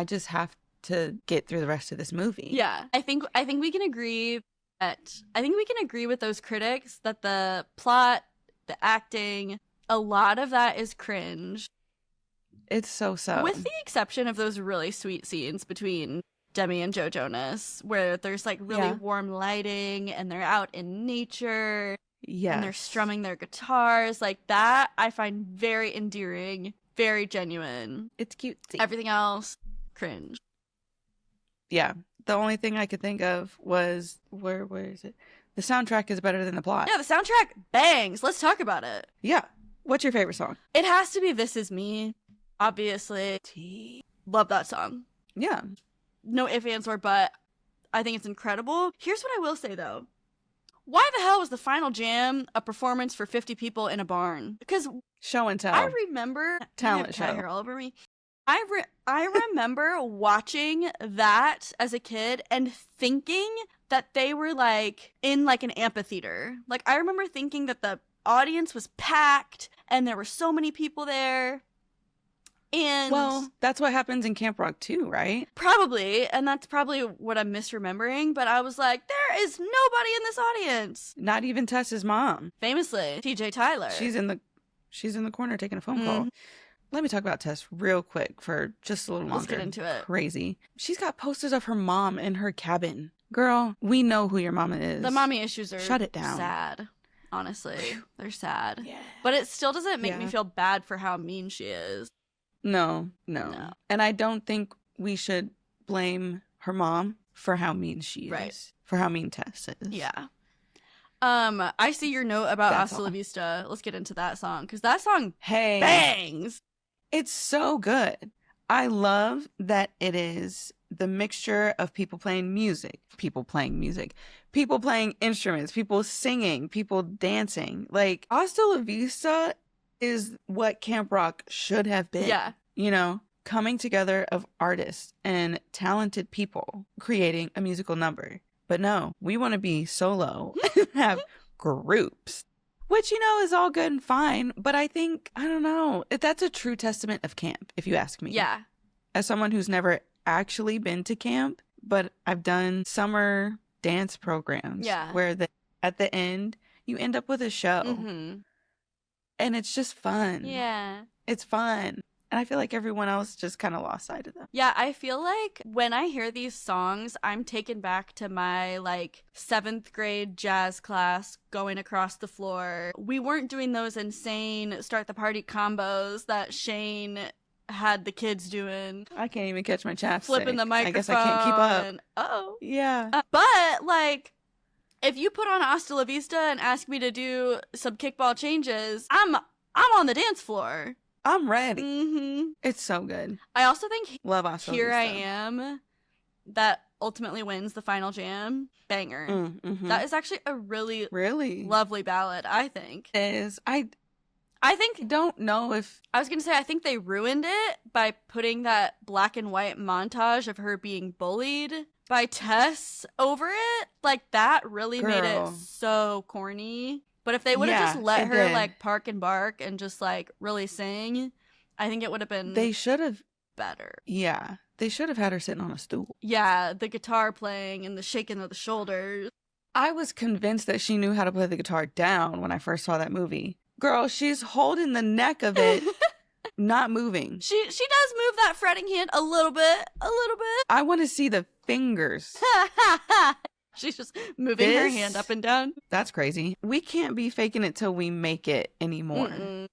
just have to get through the rest of this movie. Yeah. I think we can agree But I think we can agree with those critics that the plot, the acting, a lot of that is cringe. It's so. With the exception of those really sweet scenes between Demi and Joe Jonas, where there's like really warm lighting and they're out in nature. Yes. And they're strumming their guitars. Like that I find very endearing, very genuine. It's cute. Everything else, cringe. Yeah. The only thing I could think of was where is it? The soundtrack is better than the plot. Yeah, the soundtrack bangs. Let's talk about it. Yeah. What's your favorite song? It has to be This Is Me, obviously. Love that song. Yeah. No ifs, ands, or but. I think it's incredible. Here's what I will say, though. Why the hell was the final jam a performance for 50 people in a barn? Because show and tell. I remember talent show hair all over me. I remember watching that as a kid and thinking that they were like in like an amphitheater. Like I remember thinking that the audience was packed and there were so many people there. And well, that's what happens in Camp Rock too, right? Probably, and that's probably what I'm misremembering, but I was like, there is nobody in this audience. Not even Tess's mom. Famously, TJ Tyler. She's in the corner taking a phone call. Let me talk about Tess real quick for just a little longer. Let's get into it. Crazy. She's got posters of her mom in her cabin. Girl, we know who your mama is. The mommy issues are shut it down. Sad. Honestly, they're sad. Yeah. But it still doesn't make me feel bad for how mean she is. No. And I don't think we should blame her mom for how mean she is. Right. For how mean Tess is. Yeah. I see your note about Hasta La Vista. Let's get into that song, because that song bangs. It's so good. I love that it is the mixture of people playing instruments, people singing, people dancing. Like, Hasta La Vista is what Camp Rock should have been. Yeah. You know, coming together of artists and talented people creating a musical number. But no, we want to be solo and have groups, which, you know, is all good and fine. But I think, I don't know, that's a true testament of camp, if you ask me. Yeah. As someone who's never actually been to camp, but I've done summer dance programs where at the end, you end up with a show. Mm-hmm. And it's just fun. Yeah. It's fun. And I feel like everyone else just kind of lost sight of them. Yeah, I feel like when I hear these songs, I'm taken back to my, like, 7th grade jazz class going across the floor. We weren't doing those insane start the party combos that Shane had the kids doing. I can't even catch my chapstick. Flipping the microphone. I guess I can't keep up. And, yeah. But, like, if you put on Hasta La Vista and ask me to do some kickball changes, I'm on the dance floor. I'm ready. Mm-hmm. It's so good. I also think love Hasta La Here Vista. I Am, that ultimately wins the final jam. Banger. Mm-hmm. That is actually a really lovely ballad, I think. It is. I think, don't know if I was going to say, I think they ruined it by putting that black and white montage of her being bullied by Tess over it. Like, that really made it so corny. But if they would have just let her, like, park and bark and just, like, really sing, I think it would have been they should have better. Yeah. They should have had her sitting on a stool. Yeah, the guitar playing and the shaking of the shoulders. I was convinced that she knew how to play the guitar down when I first saw that movie. Girl, she's holding the neck of it, not moving. She does move that fretting hand a little bit. I want to see the fingers. She's just moving her hand up and down. That's crazy. We can't be faking it till we make it anymore. Mm-mm.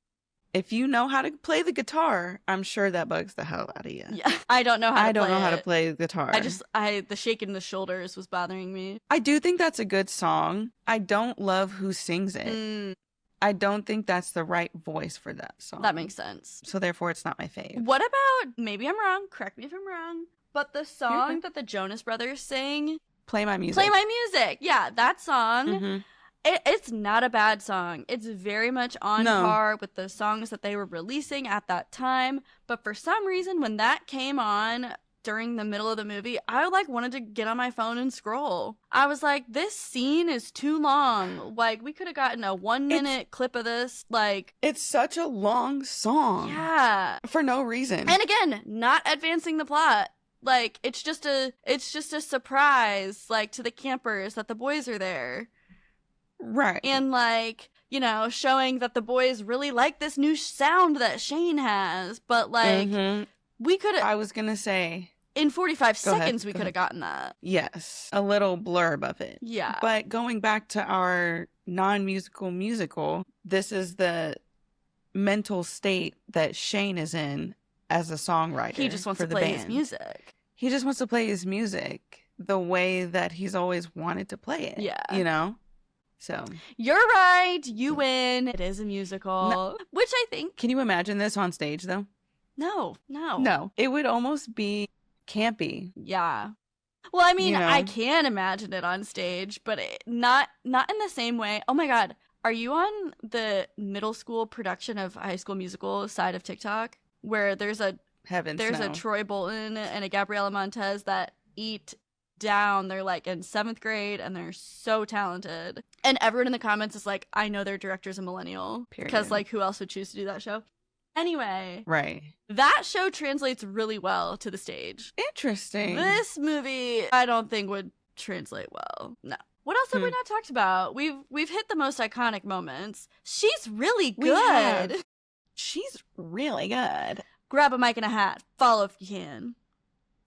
If you know how to play the guitar, I'm sure that bugs the hell out of you. Yeah, I don't know how to play the guitar. The shaking the shoulders was bothering me. I do think that's a good song. I don't love who sings it. I don't think that's the right voice for that song. That makes sense. So therefore, it's not my fave. What about, maybe I'm wrong, correct me if I'm wrong, but the song that the Jonas Brothers sing, Play My Music. Play My Music. Yeah, that song. Mm-hmm. It's not a bad song. It's very much on par with the songs that they were releasing at that time. But for some reason, when that came on during the middle of the movie, I like wanted to get on my phone and scroll. I was like, this scene is too long. Like, we could have gotten a 1-minute clip of this. Like, it's such a long song. Yeah. For no reason. And again, not advancing the plot. Like it's just a surprise, like to the campers that the boys are there. Right. And like, you know, showing that the boys really like this new sound that Shane has, but like we could have I was gonna say in 45 Go ahead, seconds we go could have ahead. gotten that. Yes, a little blurb of it. Yeah. But going back to our non-musical, this is the mental state that Shane is in as a songwriter. He just wants for to the play band. his music. He just wants to play his music the way that he's always wanted to play it. Yeah. You know? So. You're right. You win. It is a musical. No. Which I think. Can you imagine this on stage, though? No. No. It would almost be campy. Yeah. Well, I mean, You know? I can imagine it on stage, but not in the same way. Oh my God. Are you on the middle school production of High School Musical side of TikTok? Where there's a Troy Bolton and a Gabriela Montez that eat down. They're like in 7th grade and they're so talented. And everyone in the comments is like, I know their director's a millennial. Period. Because like who else would choose to do that show? Anyway. Right. That show translates really well to the stage. Interesting. This movie, I don't think would translate well. No. What else have we not talked about? We've hit the most iconic moments. She's really good. She's really good. Grab a mic and a hat. Follow if you can.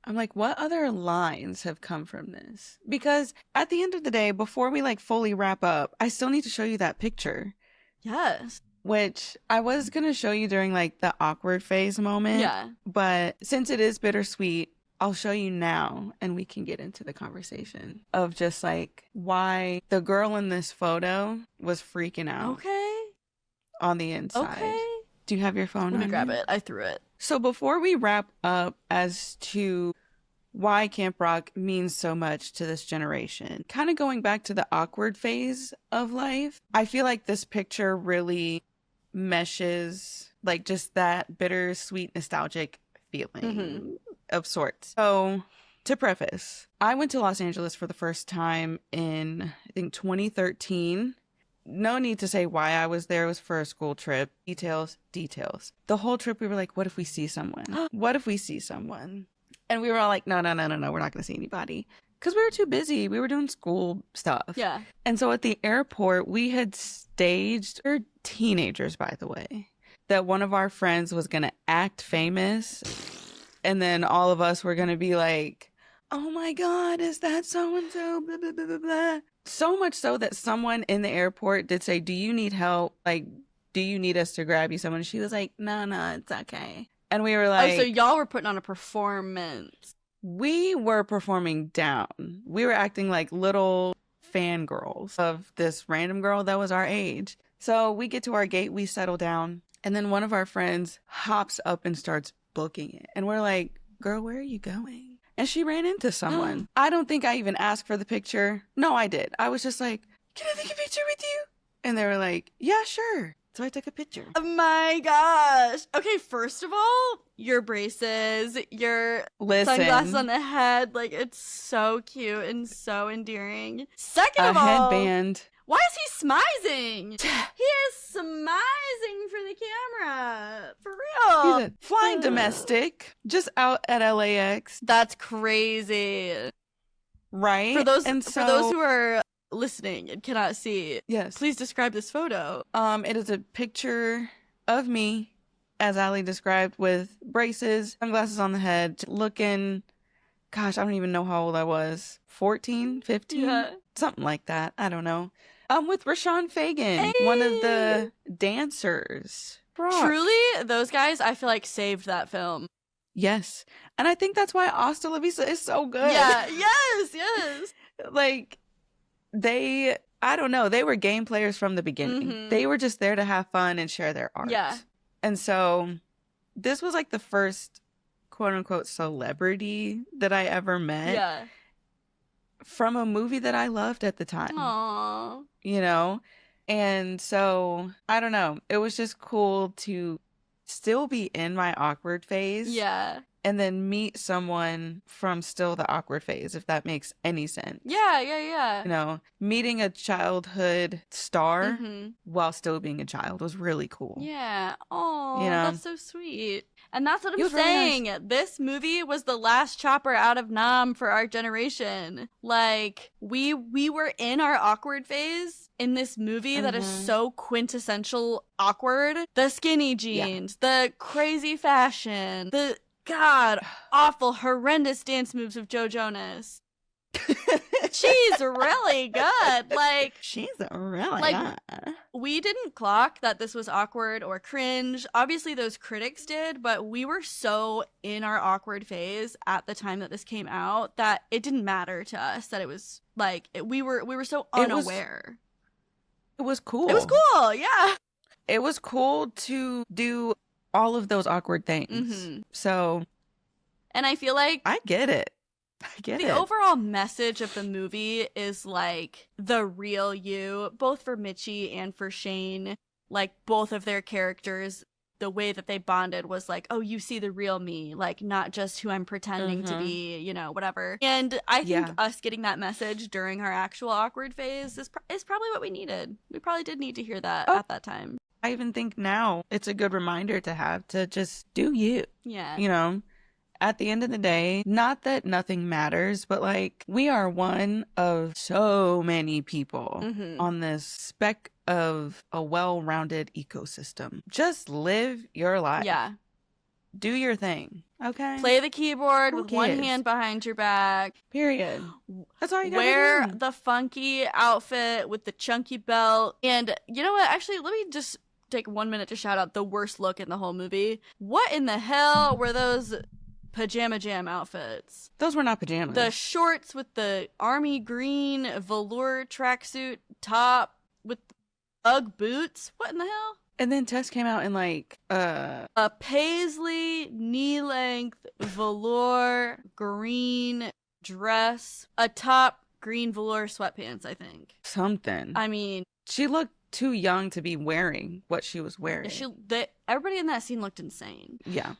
I'm like, what other lines have come from this? Because at the end of the day, before we like fully wrap up, I still need to show you that picture. Yes. Which I was going to show you during like the awkward phase moment. Yeah. But since it is bittersweet, I'll show you now and we can get into the conversation of just like why the girl in this photo was freaking out. Okay. On the inside. Okay. Do you have your phone? Let me grab it. I threw it. So before we wrap up as to why Camp Rock means so much to this generation, kind of going back to the awkward phase of life, I feel like this picture really meshes like just that bittersweet nostalgic feeling of sorts. So to preface, I went to Los Angeles for the first time in I think 2013. No need to say why I was there. It was for a school trip. Details. The whole trip we were like, what if we see someone? What if we see someone? And we were all like, no, we're not going to see anybody. Because we were too busy. We were doing school stuff. Yeah. And so at the airport, we had staged, we're teenagers, by the way, that one of our friends was going to act famous. And then all of us were going to be like, oh my God, is that so-and-so? Blah, blah, blah, blah, blah. So much so that someone in the airport did say, do you need help? Like, do you need us to grab you someone? She was like, no, it's okay. And we were like... Oh, so y'all were putting on a performance. We were performing down. We were acting like little fangirls of this random girl that was our age. So we get to our gate, we settle down, and then one of our friends hops up and starts booking it. And we're like, girl, where are you going? And she ran into someone. I don't think I even asked for the picture. No, I did. I was just like, can I take a picture with you? And they were like, yeah, sure. So I took a picture. Oh my gosh. Okay, first of all, your braces, your sunglasses on the head, like it's so cute and so endearing. Second of all, headband. Why is he smizing? He is smizing for the camera. For real. He's a flying domestic just out at LAX. That's crazy. Right? For those who are listening and cannot see, yes, please describe this photo. It is a picture of me, as Ali described, with braces, sunglasses on the head, looking, gosh, I don't even know how old I was. 14, 15? Yeah. Something like that. I don't know. With Rashawn Fagan, one of the dancers. Truly, those guys, I feel like, saved that film. Yes. And I think that's why Hasta La Vista is so good. Yeah, yes. Like, I don't know, they were game players from the beginning. They were just there to have fun and share their art. Yeah. And so, this was like the first quote-unquote celebrity that I ever met. Yeah. From a movie that I loved at the time. Aww. You know? And so, I don't know. It was just cool to still be in my awkward phase. Yeah. And then meet someone from still the awkward phase, if that makes any sense. Yeah. You know, meeting a childhood star while still being a child was really cool. Yeah. Oh, you know? That's so sweet. And that's what He I'm was really saying. nice. This movie was the last chopper out of Nam for our generation. Like, we were in our awkward phase in this movie that is Mm-hmm. so quintessential awkward. The skinny Yeah. jeans, the crazy fashion, the god awful horrendous dance moves of Joe Jonas. She's really good. She's really like good. we didn't clock that this was awkward or cringe. Obviously those critics did, but we were so in our awkward phase at the time that this came out that it didn't matter to us that it was like we were so unaware. It was cool. It was cool, yeah. It was cool to do all of those awkward things. Mm-hmm. So, and I feel like I get it. I get it. The overall message of the movie is like the real you, both for Mitchie and for Shane. Like both of their characters, the way that they bonded was like, oh, you see the real me, like not just who I'm pretending to be, you know, whatever. And I think us getting that message during our actual awkward phase is probably what we needed. We probably did need to hear that at that time. I even think now it's a good reminder to have to just do you. Yeah. You know? At the end of the day, not that nothing matters, but like we are one of so many people on this speck of a well-rounded ecosystem. Just live your life. Yeah. Do your thing. Okay. Play the keyboard Who with one cares? hand behind your back. Period. That's all you gotta Wear do. the funky outfit with the chunky belt. And you know what? Actually, let me just take 1 minute to shout out the worst look in the whole movie. What in the hell were those pajama jam outfits? Those were not pajamas. The shorts with the army green velour tracksuit top with Ugg boots. What in the hell? And then Tess came out in like a paisley knee-length velour green dress, a top green velour sweatpants, I think. something. I mean, She looked too young to be wearing what she was wearing. everybody in that scene looked insane. Yeah.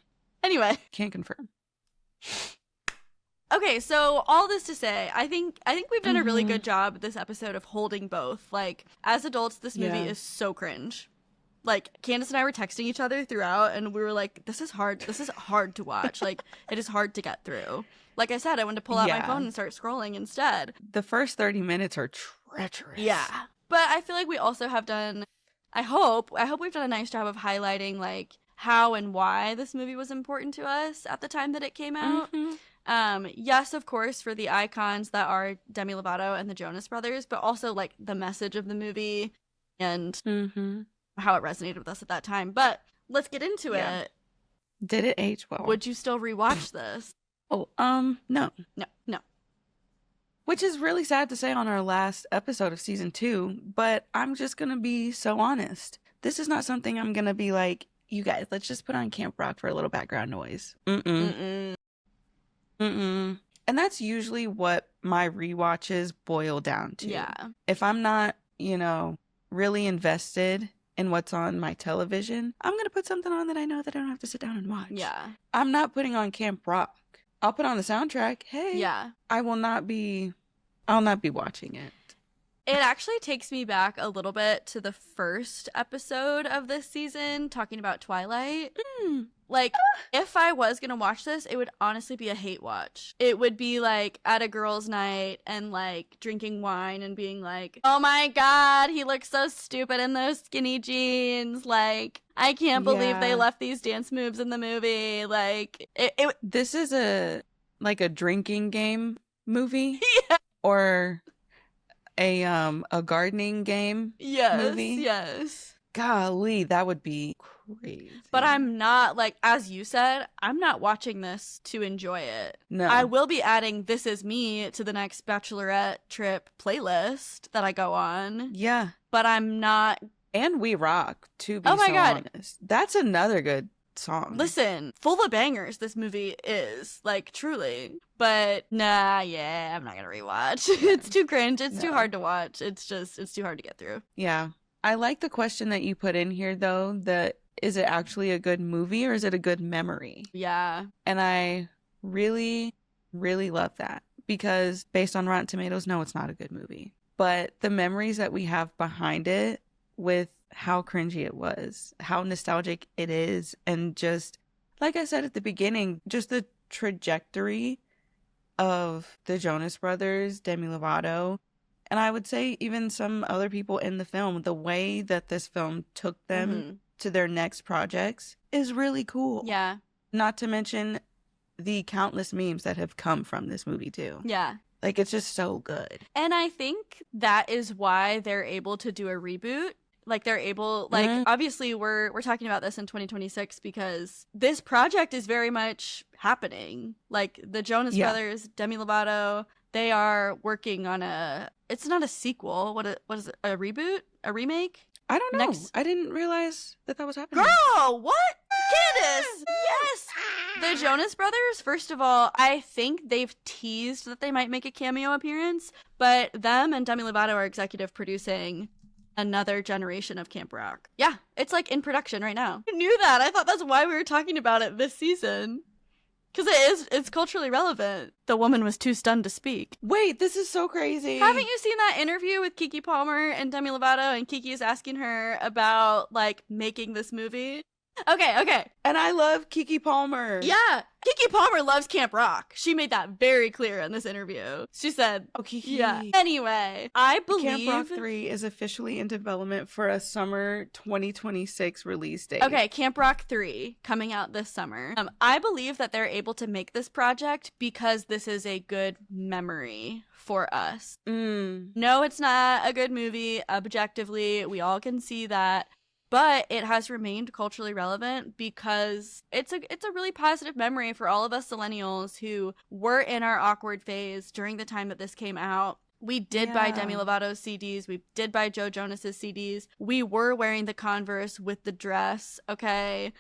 Anyway, Can't confirm. okay, so all this to say, I think we've done a really good job this episode of holding both. Like, as adults, this movie is so cringe. Like, Candace and I were texting each other throughout, and we were like, this is hard to watch. Like, it is hard to get through. Like I said, I wanted to pull out my phone and start scrolling instead. The first 30 minutes are treacherous. Yeah. But I feel like we also have done, I hope we've done a nice job of highlighting, like, how and why this movie was important to us at the time that it came out. Yes, of course, for the icons that are Demi Lovato and the Jonas Brothers, but also, like, the message of the movie and how it resonated with us at that time. But let's get into it. Did it age well? Would you still rewatch this? Oh, no. No. Which is really sad to say on our last episode of season 2, but I'm just gonna be so honest. This is not something I'm gonna be like, you guys, let's just put on Camp Rock for a little background noise. And that's usually what my rewatches boil down to. Yeah. If I'm not, really invested in what's on my television, I'm going to put something on that I know that I don't have to sit down and watch. Yeah. I'm not putting on Camp Rock. I'll put on the soundtrack. Hey. Yeah. I'll not be watching it. It actually takes me back a little bit to the first episode of this season, talking about Twilight. Like, if I was gonna watch this, it would honestly be a hate watch. It would be, like, at a girls' night and, like, drinking wine and being like, oh my god, he looks so stupid in those skinny jeans. Like, I can't believe they left these dance moves in the movie. Like, This is a drinking game movie? Yeah. Or a gardening game movie? Yes. Golly, that would be crazy. But I'm not, like, as you said, I'm not watching this to enjoy it. No. I will be adding This Is Me to the next Bachelorette trip playlist that I go on. Yeah. But I'm not. And We Rock, to be honest. That's another good song. Listen, full of bangers this movie is, like, truly. But nah, yeah, I'm not gonna rewatch. It's too cringe. It's too hard to watch. It's too hard to get through. Yeah. I like the question that you put in here, though, that is it actually a good movie or is it a good memory? Yeah. And I really, really love that because based on Rotten Tomatoes, no, it's not a good movie. But the memories that we have behind it with how cringy it was, how nostalgic it is, and just like I said at the beginning, just the trajectory of the Jonas Brothers, Demi Lovato, and I would say even some other people in the film, the way that this film took them to their next projects is really cool. Yeah. Not to mention the countless memes that have come from this movie too. Yeah. Like, it's just so good. And I think that is why they're able to do a reboot. Like, they're able, like, obviously we're talking about this in 2026 because this project is very much happening. Like, the Jonas Brothers, Demi Lovato, they are working on it's not a sequel. What is it? A reboot? A remake? I don't know. I didn't realize that was happening. Girl, what? Candace! Yes! The Jonas Brothers, first of all, I think they've teased that they might make a cameo appearance, but them and Demi Lovato are executive producing another generation of Camp Rock. Yeah, it's like in production right now. I knew that. I thought that's why we were talking about it this season. Because it's culturally relevant. The woman was too stunned to speak. Wait, this is so crazy. Haven't you seen that interview with Keke Palmer and Demi Lovato? And Keke is asking her about, like, making this movie. Okay. And I love Keke Palmer. Yeah. Keke Palmer loves Camp Rock. She made that very clear in this interview. She said, oh, Keke. Yeah. Anyway, I believe... Camp Rock 3 is officially in development for a summer 2026 release date. Okay, Camp Rock 3 coming out this summer. I believe that they're able to make this project because this is a good memory for us. No, it's not a good movie, objectively. We all can see that. But it has remained culturally relevant because it's a really positive memory for all of us millennials who were in our awkward phase during the time that this came out. We did buy Demi Lovato's CDs. We did buy Joe Jonas's CDs. We were wearing the Converse with the dress, okay?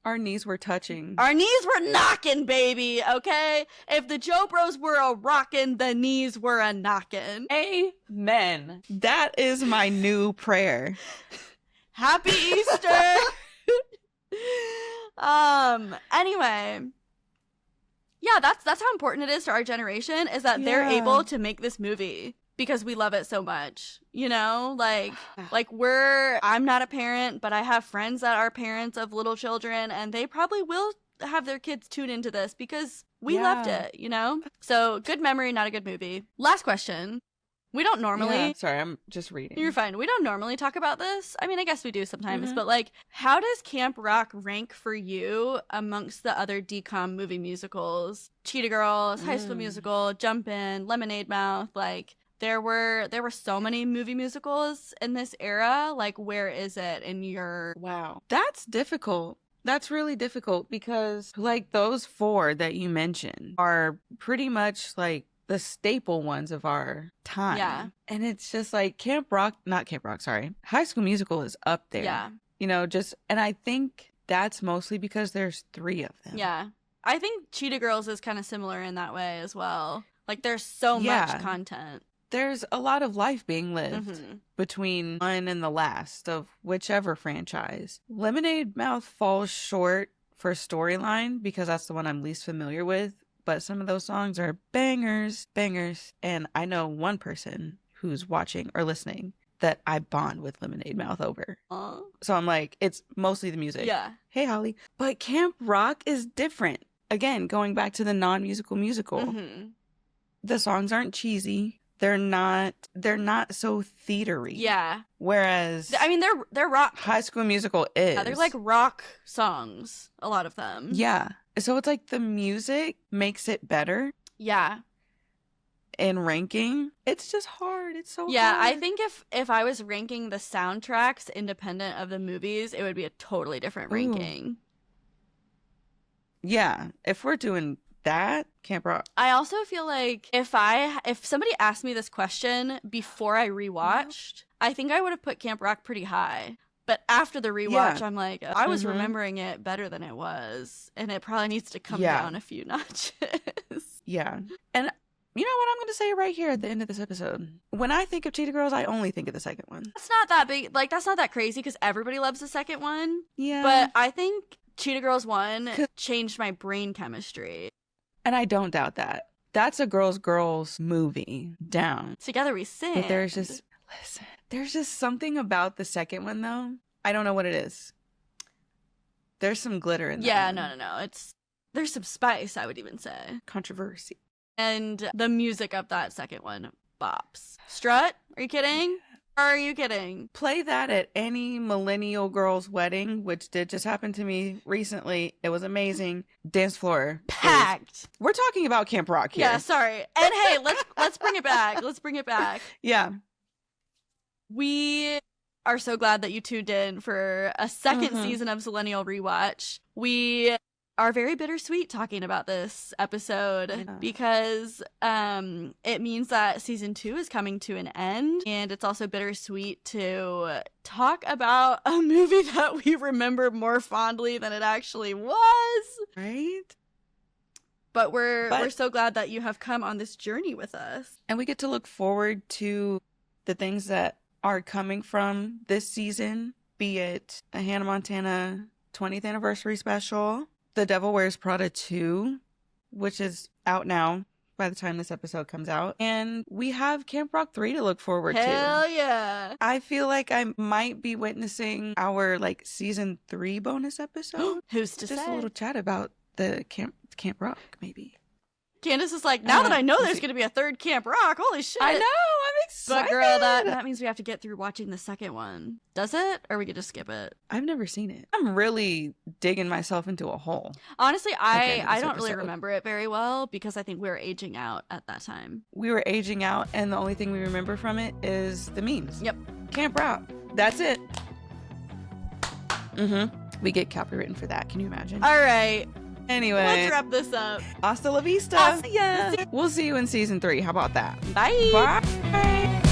Our knees were touching. Our knees were knocking, baby, okay? If the Joe Bros were a rockin', the knees were a knockin'. Amen. That is my new prayer. Happy Easter! Anyway... Yeah, that's how important it is to our generation, is that they're able to make this movie because we love it so much. You know, like I'm not a parent, but I have friends that are parents of little children, and they probably will have their kids tune into this because we loved it, you know? So, good memory, not a good movie. Last question. We don't normally... Sorry, I'm just reading. You're fine. We don't normally talk about this. I mean, I guess we do sometimes, but like, how does Camp Rock rank for you amongst the other DCOM movie musicals? Cheetah Girls, High School Musical, Jumpin', Lemonade Mouth, like... There were so many movie musicals in this era. Like, where is it in your... Wow. That's difficult. That's really difficult because, like, those four that you mentioned are pretty much, like, the staple ones of our time. Yeah. And it's just like High School Musical is up there. Yeah. You know, and I think that's mostly because there's 3 of them. Yeah. I think Cheetah Girls is kind of similar in that way as well. Like, there's so much content. There's a lot of life being lived between one and the last of whichever franchise. Lemonade Mouth falls short for storyline because that's the one I'm least familiar with. But some of those songs are bangers. And I know one person who's watching or listening that I bond with Lemonade Mouth over. So I'm like, it's mostly the music. Yeah. Hey, Holly. But Camp Rock is different. Again, going back to the non-musical musical. The songs aren't cheesy. They're not so theatery. Yeah. Whereas, I mean, they're rock. High School Musical is. Yeah, they're like rock songs, a lot of them. Yeah. So it's like the music makes it better. Yeah. In ranking, it's just hard. It's so hard. Yeah, I think if I was ranking the soundtracks independent of the movies, it would be a totally different ranking. Yeah. If we're doing that, Camp Rock. I also feel like if somebody asked me this question before I rewatched, I think I would have put Camp Rock pretty high. But after the rewatch, I'm like, I was remembering it better than it was. And it probably needs to come down a few notches. Yeah. And you know what I'm going to say right here at the end of this episode? When I think of Cheetah Girls, I only think of the second one. That's not that big. Like, that's not that crazy because everybody loves the second one. Yeah. But I think Cheetah Girls 1 changed my brain chemistry. And I don't doubt that. That's a girls movie. Down. Together we sing. But there's just something about the second one, though. I don't know what it is. There's some glitter in that. Yeah, one. no. There's some spice, I would even say. Controversy. And the music of that second one bops. Strut? Are you kidding? Are you kidding? Play that at any millennial girl's wedding, which did just happen to me recently. It was amazing. Dance floor Packed. We're talking about Camp Rock here. Yeah, sorry. And hey, let's bring it back. Let's bring it back. Yeah. We are so glad that you tuned in for a second season of Zillennial Rewatch. We are very bittersweet talking about this episode because it means that season 2 is coming to an end, and it's also bittersweet to talk about a movie that we remember more fondly than it actually was. Right? But we're so glad that you have come on this journey with us. And we get to look forward to the things that are coming from this season, be it a Hannah Montana 20th anniversary special, The Devil Wears Prada 2, which is out now by the time this episode comes out. And we have Camp Rock 3 to look forward to. Hell yeah. I feel like I might be witnessing our season 3 bonus episode. Who's to Just say? a little chat about the Camp Rock, maybe. Candace is like, now that I know we'll there's see. going to be a third Camp Rock, holy shit. I know, I'm excited. But girl, that means we have to get through watching the second one. Does it? Or we could just skip it? I've never seen it. I'm really digging myself into a hole. Honestly, the end of I this don't really episode. remember it very well because I think we were aging out at that time. We were aging out, and the only thing we remember from it is the memes. Yep. Camp Rock. That's it. We get copywritten for that. Can you imagine? All right. Anyway, Let's wrap this up. hasta la vista. Hasta- yeah. We'll see you in season 3. How about that? Bye. Bye.